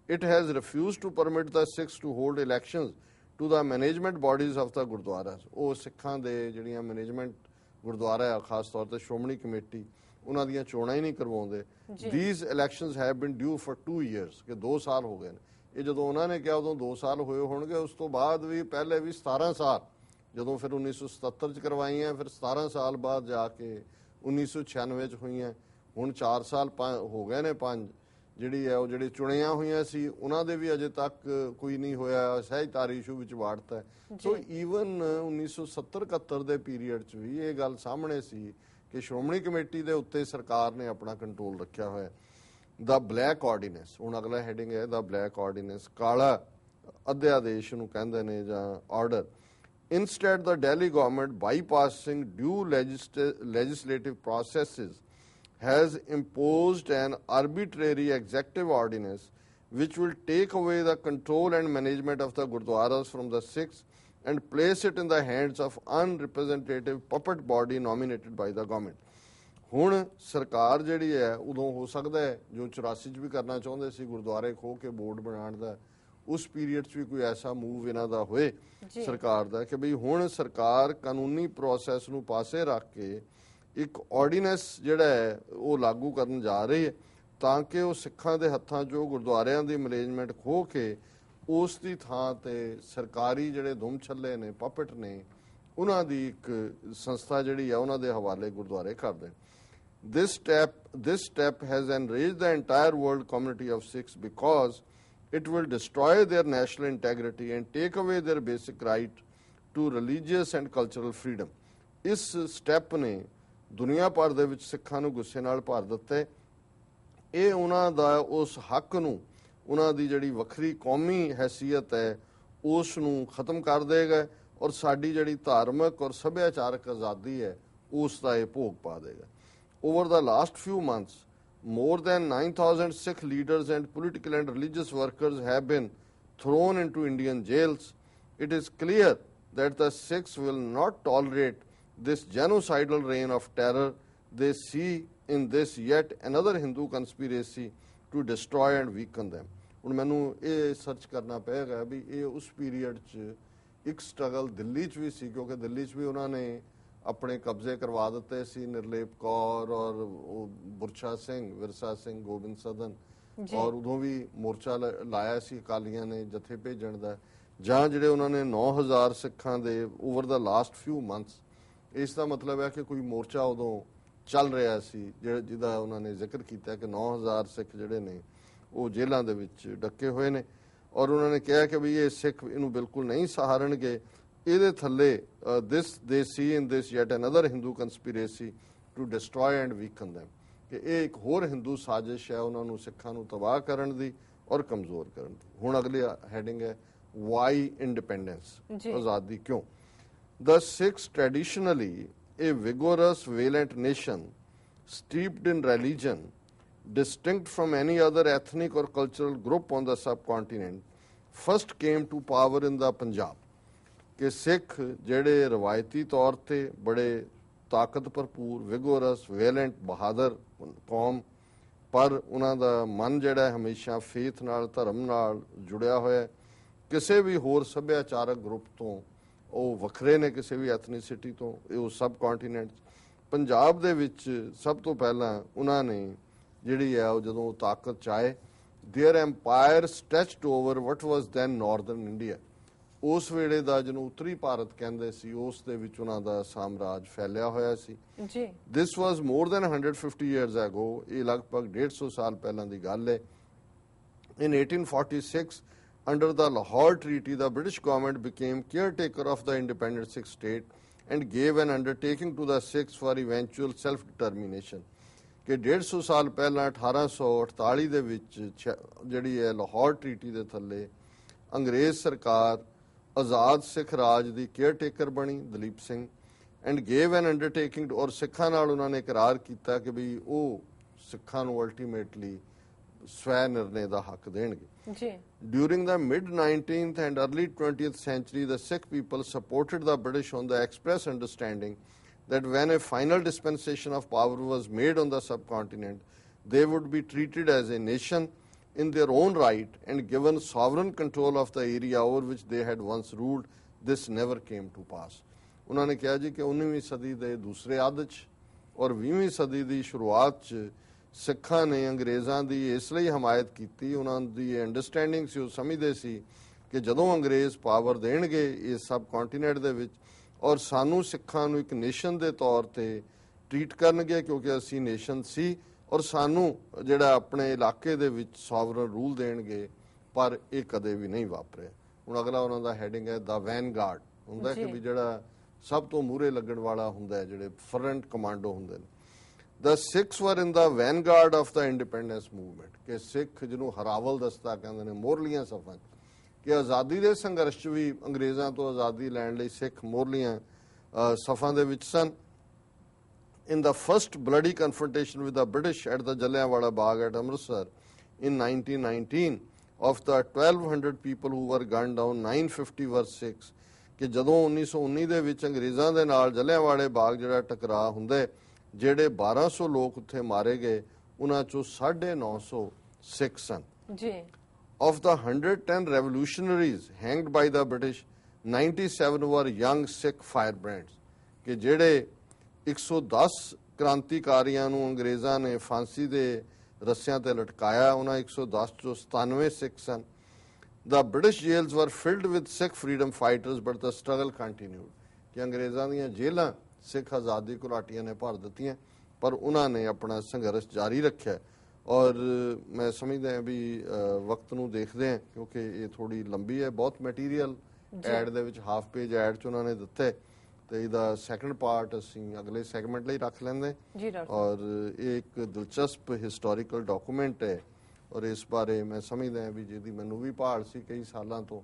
It has refused to permit the Sikhs to hold elections to the management bodies of the gurdwaras. ਉਹ ਸਿੱਖਾਂ ਦੇ ਜਿਹੜੀਆਂ ਮੈਨੇਜਮੈਂਟ ਗੁਰਦੁਆਰਾ ਆ, ਖਾਸ ਤੌਰ ਤੇ ਸ਼੍ਰੋਮਣੀ ਕਮੇਟੀ, ਉਹਨਾਂ ਦੀਆਂ ਚੋਣਾਂ ਹੀ ਨਹੀਂ ਕਰਵਾਉਂਦੇ। These elections have been due for 2 years, ਕਿ 2 ਸਾਲ ਹੋ ਗਏ ਨੇ। ਇਹ ਜਦੋਂ ਉਹਨਾਂ ਨੇ ਕਿਹਾ ਉਦੋਂ 2 ਸਾਲ ਹੋਏ ਹੋਣਗੇ, ਉਸ ਤੋਂ ਬਾਅਦ ਵੀ ਪਹਿਲੇ ਵੀ 17 ਸਾਲ, ਜਦੋਂ ਫਿਰ 1977 ਚ ਕਰਵਾਈਆਂ, ਫਿਰ 17 ਸਾਲ ਬਾਅਦ ਜਾ ਕੇ 1996 ਚ ਹੋਈਆਂ। ਹੁਣ 4 ਸਾਲ ਹੋ ਗਏ ਨੇ, 5 ਜਿਹੜੀ ਹੈ ਉਹ ਜਿਹੜੇ ਚੁਣੀਆਂ ਹੋਈਆਂ ਸੀ ਉਹਨਾਂ ਦੇ ਵੀ ਅਜੇ ਤੱਕ ਕੋਈ ਨਹੀਂ ਹੋਇਆ, ਸਹਿਜਧਾਰੀ ਇਸ਼ੂ ਵਿੱਚ ਵਾੜਤਾ। ਸੋ ਈਵਨ 1970-71 ਦੇ ਪੀਰੀਅਡ ਚ ਵੀ ਇਹ ਗੱਲ ਸਾਹਮਣੇ ਸੀ ਕਿ ਸ਼੍ਰੋਮਣੀ ਕਮੇਟੀ ਦੇ ਉੱਤੇ ਸਰਕਾਰ ਨੇ ਆਪਣਾ ਕੰਟਰੋਲ ਰੱਖਿਆ ਹੋਇਆ। ਦਾ ਬਲੈਕ ਆਰਡੀਨੈਂਸ, ਹੁਣ ਅਗਲਾ ਹੈਡਿੰਗ ਹੈ ਦਾ ਬਲੈਕ ਆਰਡੀਨੈਂਸ, ਕਾਲਾ ਅਧਿਆਦੇਸ਼ ਨੂੰ ਕਹਿੰਦੇ ਨੇ ਜਾਂ order. Instead, the Delhi government, bypassing due legislative processes, has imposed an arbitrary executive ordinance which will take away the control and management of the gurdwaras from the Sikhs and place it in the hands of unrepresentative puppet body nominated by the government. ਹੁਣ ਸਰਕਾਰ ਜਿਹੜੀ ਹੈ, ਉਦੋਂ ਹੋ ਸਕਦਾ ਹੈ ਜੋ 84 ਚ ਵੀ ਕਰਨਾ ਚਾਹੁੰਦੇ ਸੀ, ਗੁਰਦੁਆਰੇ ਖੋਹ ਕੇ ਬੋਰਡ ਬਣਾਉਣ ਦਾ, ਉਸ ਪੀਰੀਅਡ 'ਚ ਵੀ ਕੋਈ ਐਸਾ ਮੂਵ ਇਹਨਾਂ ਦਾ ਹੋਏ ਸਰਕਾਰ ਦਾ ਕਿ ਬਈ ਹੁਣ ਸਰਕਾਰ ਕਾਨੂੰਨੀ ਪ੍ਰੋਸੈਸ ਨੂੰ ਪਾਸੇ ਰੱਖ ਕੇ ਇੱਕ ਆਰਡੀਨੈਂਸ ਜਿਹੜਾ ਹੈ ਉਹ ਲਾਗੂ ਕਰਨ ਜਾ ਰਹੀ ਹੈ, ਤਾਂ ਕਿ ਉਹ ਸਿੱਖਾਂ ਦੇ ਹੱਥਾਂ 'ਚੋਂ ਗੁਰਦੁਆਰਿਆਂ ਦੀ ਮੈਨੇਜਮੈਂਟ ਖੋਹ ਕੇ ਉਸ ਦੀ ਥਾਂ ਤੇ ਸਰਕਾਰੀ ਜਿਹੜੇ ਦੁਮ ਛੱਲੇ ਨੇ, ਪਪਟ ਨੇ, ਉਹਨਾਂ ਦੀ ਇੱਕ ਸੰਸਥਾ ਜਿਹੜੀ ਆ ਉਹਨਾਂ ਦੇ ਹਵਾਲੇ ਗੁਰਦੁਆਰੇ ਕਰ ਦੇਣ। This step has enraged the entire world community of Sikhs because it will destroy their national integrity and take away their basic right to religious and cultural freedom. ਇਸ ਸਟੈਪ ਨੇ ਦੁਨੀਆ ਭਰ ਦੇ ਵਿੱਚ ਸਿੱਖਾਂ ਨੂੰ ਗੁੱਸੇ ਨਾਲ ਭਰ ਦਿੱਤਾ। ਇਹ ਉਹਨਾਂ ਦਾ ਉਸ ਹੱਕ ਨੂੰ, ਉਹਨਾਂ ਦੀ ਜਿਹੜੀ ਵੱਖਰੀ ਕੌਮੀ ਹੈਸੀਅਤ ਹੈ ਉਸ ਨੂੰ ਖਤਮ ਕਰ ਦੇਗਾ ਔਰ ਸਾਡੀ ਜਿਹੜੀ ਧਾਰਮਿਕ ਔਰ ਸੱਭਿਆਚਾਰਕ ਆਜ਼ਾਦੀ ਹੈ ਉਸ ਦਾ ਇਹ ਭੋਗ ਪਾ ਦੇਗਾ। Over the last few months, more than 9,000 Sikh leaders and political and religious workers have been thrown into Indian jails. It is clear that the Sikhs will not tolerate this genocidal reign of terror. They see in this yet another Hindu conspiracy to destroy and weaken them. ਹੁਣ ਮੈਨੂੰ ਇਹ search ਕਰਨਾ ਪਏਗਾ ਵੀ ਇਹ ਉਸ period 'ਚ ਇੱਕ struggle Delhi 'ਚ ਵੀ ਸੀ, ਕਿਉਂਕਿ ਦਿੱਲੀ 'ਚ ਵੀ ਉਹਨਾਂ ਨੇ ਆਪਣੇ ਕਬਜ਼ੇ ਕਰਵਾ ਦਿੱਤੇ ਸੀ, ਨਿਰਲੇਪ ਕੌਰ ਔਰ ਬੁਰਛਾ ਸਿੰਘ, ਵਿਰਸਾ ਸਿੰਘ, ਗੋਬਿੰਦ ਸਦਨ, ਔਰ ਉਦੋਂ ਵੀ ਮੋਰਚਾ ਲਾਇਆ ਸੀ ਅਕਾਲੀਆਂ ਨੇ ਜਥੇ ਭੇਜਣ ਦਾ, ਜਾਂ ਜਿਹੜੇ ਉਹਨਾਂ ਨੇ 9,000 ਸਿੱਖਾਂ ਦੇ ਓਵਰ ਦਾ ਲਾਸਟ ਫਿਊ ਮੰਥਸ। ਇਸ ਦਾ ਮਤਲਬ ਹੈ ਕਿ ਕੋਈ ਮੋਰਚਾ ਉਦੋਂ ਚੱਲ ਰਿਹਾ ਸੀ ਜਿਹਦਾ ਉਹਨਾਂ ਨੇ ਜ਼ਿਕਰ ਕੀਤਾ ਕਿ 9,000 ਸਿੱਖ ਜਿਹੜੇ ਨੇ ਉਹ ਜੇਲ੍ਹਾਂ ਦੇ ਵਿੱਚ ਡੱਕੇ ਹੋਏ ਨੇ, ਔਰ ਉਹਨਾਂ ਨੇ ਕਿਹਾ ਕਿ ਵੀ ਇਹ ਸਿੱਖ ਇਹਨੂੰ ਬਿਲਕੁਲ ਨਹੀਂ ਸਹਾਰਨਗੇ। ਇਹਦੇ ਥੱਲੇ they see in this yet another Hindu conspiracy to destroy and weaken them, ਕਿ ਇਹ ਇੱਕ ਹੋਰ ਹਿੰਦੂ ਸਾਜ਼ਿਸ਼ ਹੈ ਉਹਨਾਂ ਨੂੰ, ਸਿੱਖਾਂ ਨੂੰ ਤਬਾਹ ਕਰਨ ਦੀ ਔਰ ਕਮਜ਼ੋਰ ਕਰਨ ਦੀ। ਹੁਣ ਅਗਲੀ ਹੈਡਿੰਗ ਹੈ ਵਾਈ ਇੰਡੀਪੈਂਡੈਂਸ, ਆਜ਼ਾਦੀ ਕਿਉਂ। The Sikhs traditionally a vigorous, violent nation steeped in religion, distinct from any other ethnic or cultural group on the subcontinent, first came to power in the Punjab. ਕਿ ਸਿੱਖ ਜਿਹੜੇ ਰਵਾਇਤੀ ਤੌਰ ਤੇ ਬੜੇ ਤਾਕਤ ਭਰਪੂਰ, ਵਿਗੋਰਸ, ਵੇਲੈਂਟ, ਬਹਾਦਰ ਕੌਮ, ਪਰ ਉਹਨਾਂ ਦਾ ਮਨ ਜਿਹੜਾ ਹਮੇਸ਼ਾ ਫੇਥ ਨਾਲ, ਧਰਮ ਨਾਲ ਜੁੜਿਆ ਹੋਇਆ, ਕਿਸੇ ਵੀ ਹੋਰ ਸੱਭਿਆਚਾਰਕ ਗਰੁੱਪ ਤੋਂ ਉਹ ਵੱਖਰੇ ਨੇ, ਕਿਸੇ ਵੀ ਐਥਨੀਸਿਟੀ ਤੋਂ। ਇਹ ਉਹ ਸਬ ਕੰਟੀਨੈਂਟ ਪੰਜਾਬ ਦੇ ਵਿੱਚ ਸਭ ਤੋਂ ਪਹਿਲਾਂ ਉਹਨਾਂ ਨੇ ਜਿਹੜੀ ਹੈ ਉਹ ਜਦੋਂ ਤਾਕਤ 'ਚ ਆਏ, their empire stretched over what was then northern India. ਉਸ ਵੇਲੇ ਦਾ ਜਿਹਨੂੰ ਉੱਤਰੀ ਭਾਰਤ ਕਹਿੰਦੇ ਸੀ ਉਸ ਦੇ ਵਿੱਚ ਉਹਨਾਂ ਦਾ ਸਾਮਰਾਜ ਫੈਲਿਆ ਹੋਇਆ ਸੀ ਜੀ। ਦਿਸ ਵਾਸ ਮੋਰ ਦੈਨ 150 years ago, ਇਹ ਲਗਭਗ 150 ਸਾਲ ਪਹਿਲਾਂ ਦੀ ਗੱਲ ਹੈ। In 1846, under the Lahore Treaty, the British government became caretaker of the independent Sikh state and gave an undertaking to the Sikhs for eventual self-determination. ਕਿ 150 ਸਾਲ ਪਹਿਲਾਂ 1848 ਦੇ ਵਿੱਚ ਜਿਹੜੀ ਹੈ ਲਾਹੌਰ ਟਰੀਟੀ ਦੇ ਥੱਲੇ ਅੰਗਰੇਜ਼ ਸਰਕਾਰ ਆਜ਼ਾਦ ਸਿੱਖ ਰਾਜ ਦੀ ਕੇਅਰਟੇਕਰ ਬਣੀ Dalip Singh and gave N undertaking ਔਰ ਸਿੱਖਾਂ ਨਾਲ ਉਹਨਾਂ ਨੇ ਇਕਰਾਰ ਕੀਤਾ ਕਿ ਵੀ ਉਹ ਸਿੱਖਾਂ ਨੂੰ ਅਲਟੀਮੇਟਲੀ ਸਵੈ ਨਿਰਣੇ ਦਾ ਹੱਕ ਦੇਣਗੇ ਜੀ। During the mid-19th and early 20th century, the Sikh people supported the British on the express understanding that when a final dispensation of power was made on the subcontinent, they would be treated as a nation in their own right and given sovereign control of the area over which they had once ruled. This never came to pass. ਉਹਨਾਂ ਨੇ ਕਿਹਾ ਜੀ ਕਿ 19ਵੀਂ ਸਦੀ ਦੇ ਦੂਸਰੇ ਅੱਧ 'ਚ ਔਰ 20ਵੀਂ ਸਦੀ ਦੀ ਸ਼ੁਰੂਆਤ 'ਚ ਸਿੱਖਾਂ ਨੇ ਅੰਗਰੇਜ਼ਾਂ ਦੀ ਇਸ ਲਈ ਹਮਾਇਤ ਕੀਤੀ, ਉਹਨਾਂ ਦੀ ਅੰਡਰਸਟੈਂਡਿੰਗ ਸੀ, ਉਹ ਸਮਝਦੇ ਸੀ ਕਿ ਜਦੋਂ ਅੰਗਰੇਜ਼ ਪਾਵਰ ਦੇਣਗੇ ਇਸ ਸਬ ਕੰਟੀਨੈਂਟ ਦੇ ਵਿੱਚ ਔਰ ਸਾਨੂੰ ਸਿੱਖਾਂ ਨੂੰ ਇੱਕ ਨੇਸ਼ਨ ਦੇ ਤੌਰ ਤੇ ਟ੍ਰੀਟ ਕਰਨਗੇ ਕਿਉਂਕਿ ਅਸੀਂ ਨੇਸ਼ਨ ਸੀ ਔਰ ਸਾਨੂੰ ਜਿਹੜਾ ਆਪਣੇ ਇਲਾਕੇ ਦੇ ਵਿੱਚ ਸੋਵਰਨ ਰੂਲ ਦੇਣਗੇ, ਪਰ ਇਹ ਕਦੇ ਵੀ ਨਹੀਂ ਵਾਪਰਿਆ। ਹੁਣ ਅਗਲਾ ਉਹਨਾਂ ਦਾ ਹੈਡਿੰਗ ਹੈ ਦਾ ਵੈਨਗਾਰਡ, ਹੁੰਦਾ ਕਿ ਵੀ ਜਿਹੜਾ ਸਭ ਤੋਂ ਮੂਹਰੇ ਲੱਗਣ ਵਾਲਾ ਹੁੰਦਾ ਹੈ, ਜਿਹੜੇ ਫਰੰਟ ਕਮਾਂਡੋ ਹੁੰਦੇ ਨੇ। The Sikhs were in the vanguard of the independence movement, ਕਿ ਸਿੱਖ ਜਿਹਨੂੰ ਹਰਾਵਲ ਦਸਤਾ ਕਹਿੰਦੇ ਨੇ ਮੋਰਲੀਆਂ ਸਫਾਂ ਕਿ ਆਜ਼ਾਦੀ ਦੇ ਸੰਘਰਸ਼ 'ਚ ਵੀ ਅੰਗਰੇਜ਼ਾਂ ਤੋਂ ਆਜ਼ਾਦੀ ਲੈਣ ਲਈ ਸਿੱਖ ਮੋਰਲੀਆਂ ਸਫਾਂ ਦੇ ਵਿੱਚ ਸਨ। In the first bloody confrontation with the British at the Jallianwala Bagh at Amritsar in 1919, of the 1200 people who were gunned down, 950 were Sikhs, ਕਿ ਜਦੋਂ 1919 ਦੇ ਵਿੱਚ ਅੰਗਰੇਜ਼ਾਂ ਦੇ ਨਾਲ ਜਲਿਆਂਵਾਲੇ ਬਾਗ ਜਿਹੜਾ ਟਕਰਾਅ ਹੁੰਦਾ, ਜਿਹੜੇ 1200 ਲੋਕ ਉੱਥੇ ਮਾਰੇ ਗਏ ਉਹਨਾਂ ਚੋਂ 950 ਸਿੱਖ ਸਨ ਜੀ। Of the 110 revolutionaries hanged by the British, 97 were young Sikh firebrands, ਕਿ ਜਿਹੜੇ 110 ਕ੍ਰਾਂਤੀਕਾਰੀਆਂ ਨੂੰ ਅੰਗਰੇਜ਼ਾਂ ਨੇ ਫਾਂਸੀ ਦੇ ਰੱਸਿਆਂ ਤੇ ਲਟਕਾਇਆ, ਉਹਨਾਂ 110 ਚੋਂ 97 ਸਿੱਖ ਸਨ। The British jails were filled with Sikh freedom fighters, but the struggle continued, ਕਿ ਅੰਗਰੇਜ਼ਾਂ ਦੀਆਂ ਜੇਲ੍ਹਾਂ ਸਿੱਖ ਆਜ਼ਾਦੀ ਘੁਲਾਟੀਆਂ ਨੇ ਭਰ ਦਿੱਤੀਆਂ ਪਰ ਉਹਨਾਂ ਨੇ ਆਪਣਾ ਸੰਘਰਸ਼ ਜਾਰੀ ਰੱਖਿਆ। ਔਰ ਮੈਂ ਸਮਝਦਾ ਹਾਂ ਵੀ ਵਕਤ ਨੂੰ ਦੇਖਦੇ ਹਾਂ ਕਿਉਂਕਿ ਇਹ ਥੋੜੀ ਲੰਬੀ ਹੈ, ਬਹੁਤ ਮਟੀਰੀਅਲ ਐਡ ਦੇ ਵਿੱਚ ਹਾਫ ਪੇਜ ਐਡ 'ਚ ਉਹਨਾਂ ਨੇ ਦਿੱਤੇ ਤੇ ਇਹਦਾ ਸੈਕੰਡ ਪਾਰਟ ਅਸੀਂ ਅਗਲੇ ਸੈਗਮੈਂਟ ਲਈ ਰੱਖ ਲੈਂਦੇ ਔਰ ਇਹ ਇੱਕ ਦਿਲਚਸਪ ਹਿਸਟੋਰੀਕਲ ਡਾਕੂਮੈਂਟ ਹੈ ਔਰ ਇਸ ਬਾਰੇ ਮੈਂ ਸਮਝਦਾ ਹਾਂ ਵੀ ਜਿਹਦੀ ਮੈਨੂੰ ਵੀ ਭਾਲ ਸੀ ਕਈ ਸਾਲਾਂ ਤੋਂ,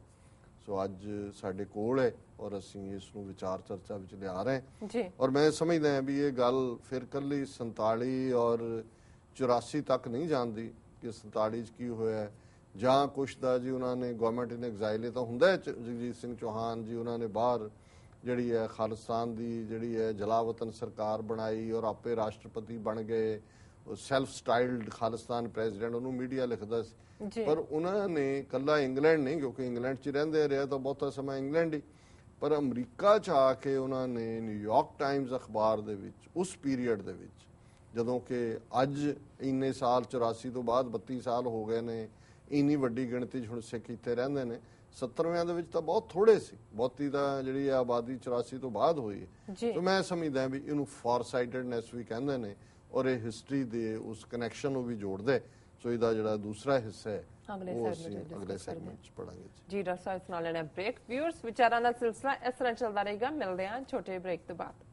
ਸੋ ਅੱਜ ਸਾਡੇ ਕੋਲ ਹੈ ਔਰ ਅਸੀਂ ਇਸ ਨੂੰ ਵਿਚਾਰ ਚਰਚਾ ਵਿੱਚ ਲਿਆ ਰਹੇ ਹਾਂ। ਔਰ ਮੈਂ ਸਮਝਦਾ ਹਾਂ ਵੀ ਇਹ ਗੱਲ ਫਿਰ ਕੱਲੀ 47 ਔਰ 84 ਤੱਕ ਨਹੀਂ ਜਾਂਦੀ ਕਿ 47 'ਚ ਕੀ ਹੋਇਆ ਜਾਂ ਕੁਛ ਦਾ ਜੀ ਉਹਨਾਂ ਨੇ ਗਵਰਨਮੈਂਟ ਇਨ ਐਗਜ਼ਾਈਲ ਤਾਂ ਹੁੰਦਾ ਹੈ, ਜਗਜੀਤ ਸਿੰਘ ਚੌਹਾਨ ਜੀ ਉਹਨਾਂ ਨੇ ਬਾਹਰ ਜਿਹੜੀ ਹੈ ਖਾਲਿਸਤਾਨ ਦੀ ਜਿਹੜੀ ਹੈ ਜਲਾਵਤਨ ਸਰਕਾਰ ਬਣਾਈ ਔਰ ਆਪੇ ਰਾਸ਼ਟਰਪਤੀ ਬਣ ਗਏ, ਸੈਲਫ ਸਟਾਈਲਡ ਖਾਲਿਸਤਾਨ ਪ੍ਰੈਜ਼ੀਡੈਂਟ ਉਹਨੂੰ ਮੀਡੀਆ ਲਿਖਦਾ ਸੀ। ਪਰ ਉਹਨਾਂ ਨੇ ਕੱਲਾ ਇੰਗਲੈਂਡ ਨਹੀਂ, ਕਿਉਂਕਿ ਇੰਗਲੈਂਡ 'ਚ ਰਹਿੰਦੇ ਰਿਹਾ ਤਾਂ ਬਹੁਤਾ ਸਮਾਂ ਇੰਗਲੈਂਡ ਹੀ, ਪਰ ਅਮਰੀਕਾ 'ਚ ਆ ਕੇ ਉਹਨਾਂ ਨੇ ਨਿਊਯਾਰਕ ਟਾਈਮਜ਼ ਅਖਬਾਰ ਦੇ ਵਿੱਚ ਉਸ ਪੀਰੀਅਡ ਦੇ ਵਿੱਚ, ਜਦੋਂ ਕਿ ਅੱਜ ਇੰਨੇ ਸਾਲ 84 ਤੋਂ ਬਾਅਦ 32 ਸਾਲ ਹੋ ਗਏ ਨੇ, ਇੰਨੀ ਵੱਡੀ ਗਿਣਤੀ 'ਚ ਹੁਣ ਸਿੱਖ ਇੱਥੇ ਰਹਿੰਦੇ ਨੇ, 70ਵਿਆਂ ਦੇ ਵਿੱਚ ਤਾਂ ਬਹੁਤ ਥੋੜੇ ਸੀ, ਬਹੁਤੀ ਤਾਂ ਜਿਹੜੀ ਆਬਾਦੀ 84 ਤੋਂ ਬਾਅਦ ਹੋਈ ਹੈ। ਸੋ ਮੈਂ ਸਮਝਦਾ ਵੀ ਇਹਨੂੰ ਫਾਰਸਾਈਟਡਨੈਸ ਵੀ ਕਹਿੰਦੇ ਨੇ ਔਰ ਇਹ ਹਿਸਟਰੀ ਦੇ ਉਸ ਕਨੈਕਸ਼ਨ ਨੂੰ ਵੀ ਜੋੜਦੇ। ਸੋ ਇਹਦਾ ਜਿਹੜਾ ਦੂਸਰਾ ਹਿੱਸਾ ਹੈ ਉਹ ਅਸੀਂ ਅਗਲੇ ਸੈਗਮੈਂਟ 'ਚ ਪੜਾਂਗੇ। ਜੀ ਡਾਕਟਰ ਸਾਹਿਬ, ਇਸ ਨਾਲ ਲੈਣਾ ਬ੍ਰੇਕ। ਵਿਊਅਰਸ, ਵਿਚਾਰਾਂ ਦਾ ਸਿਲਸਿਲਾ ਇਸ ਤਰ੍ਹਾਂ ਚੱਲਦਾ ਰਹੇਗਾ। ਮਿਲਦੇ ਹਾਂ ਛੋਟੇ ਬ੍ਰੇਕ ਤੋਂ ਬਾਅਦ।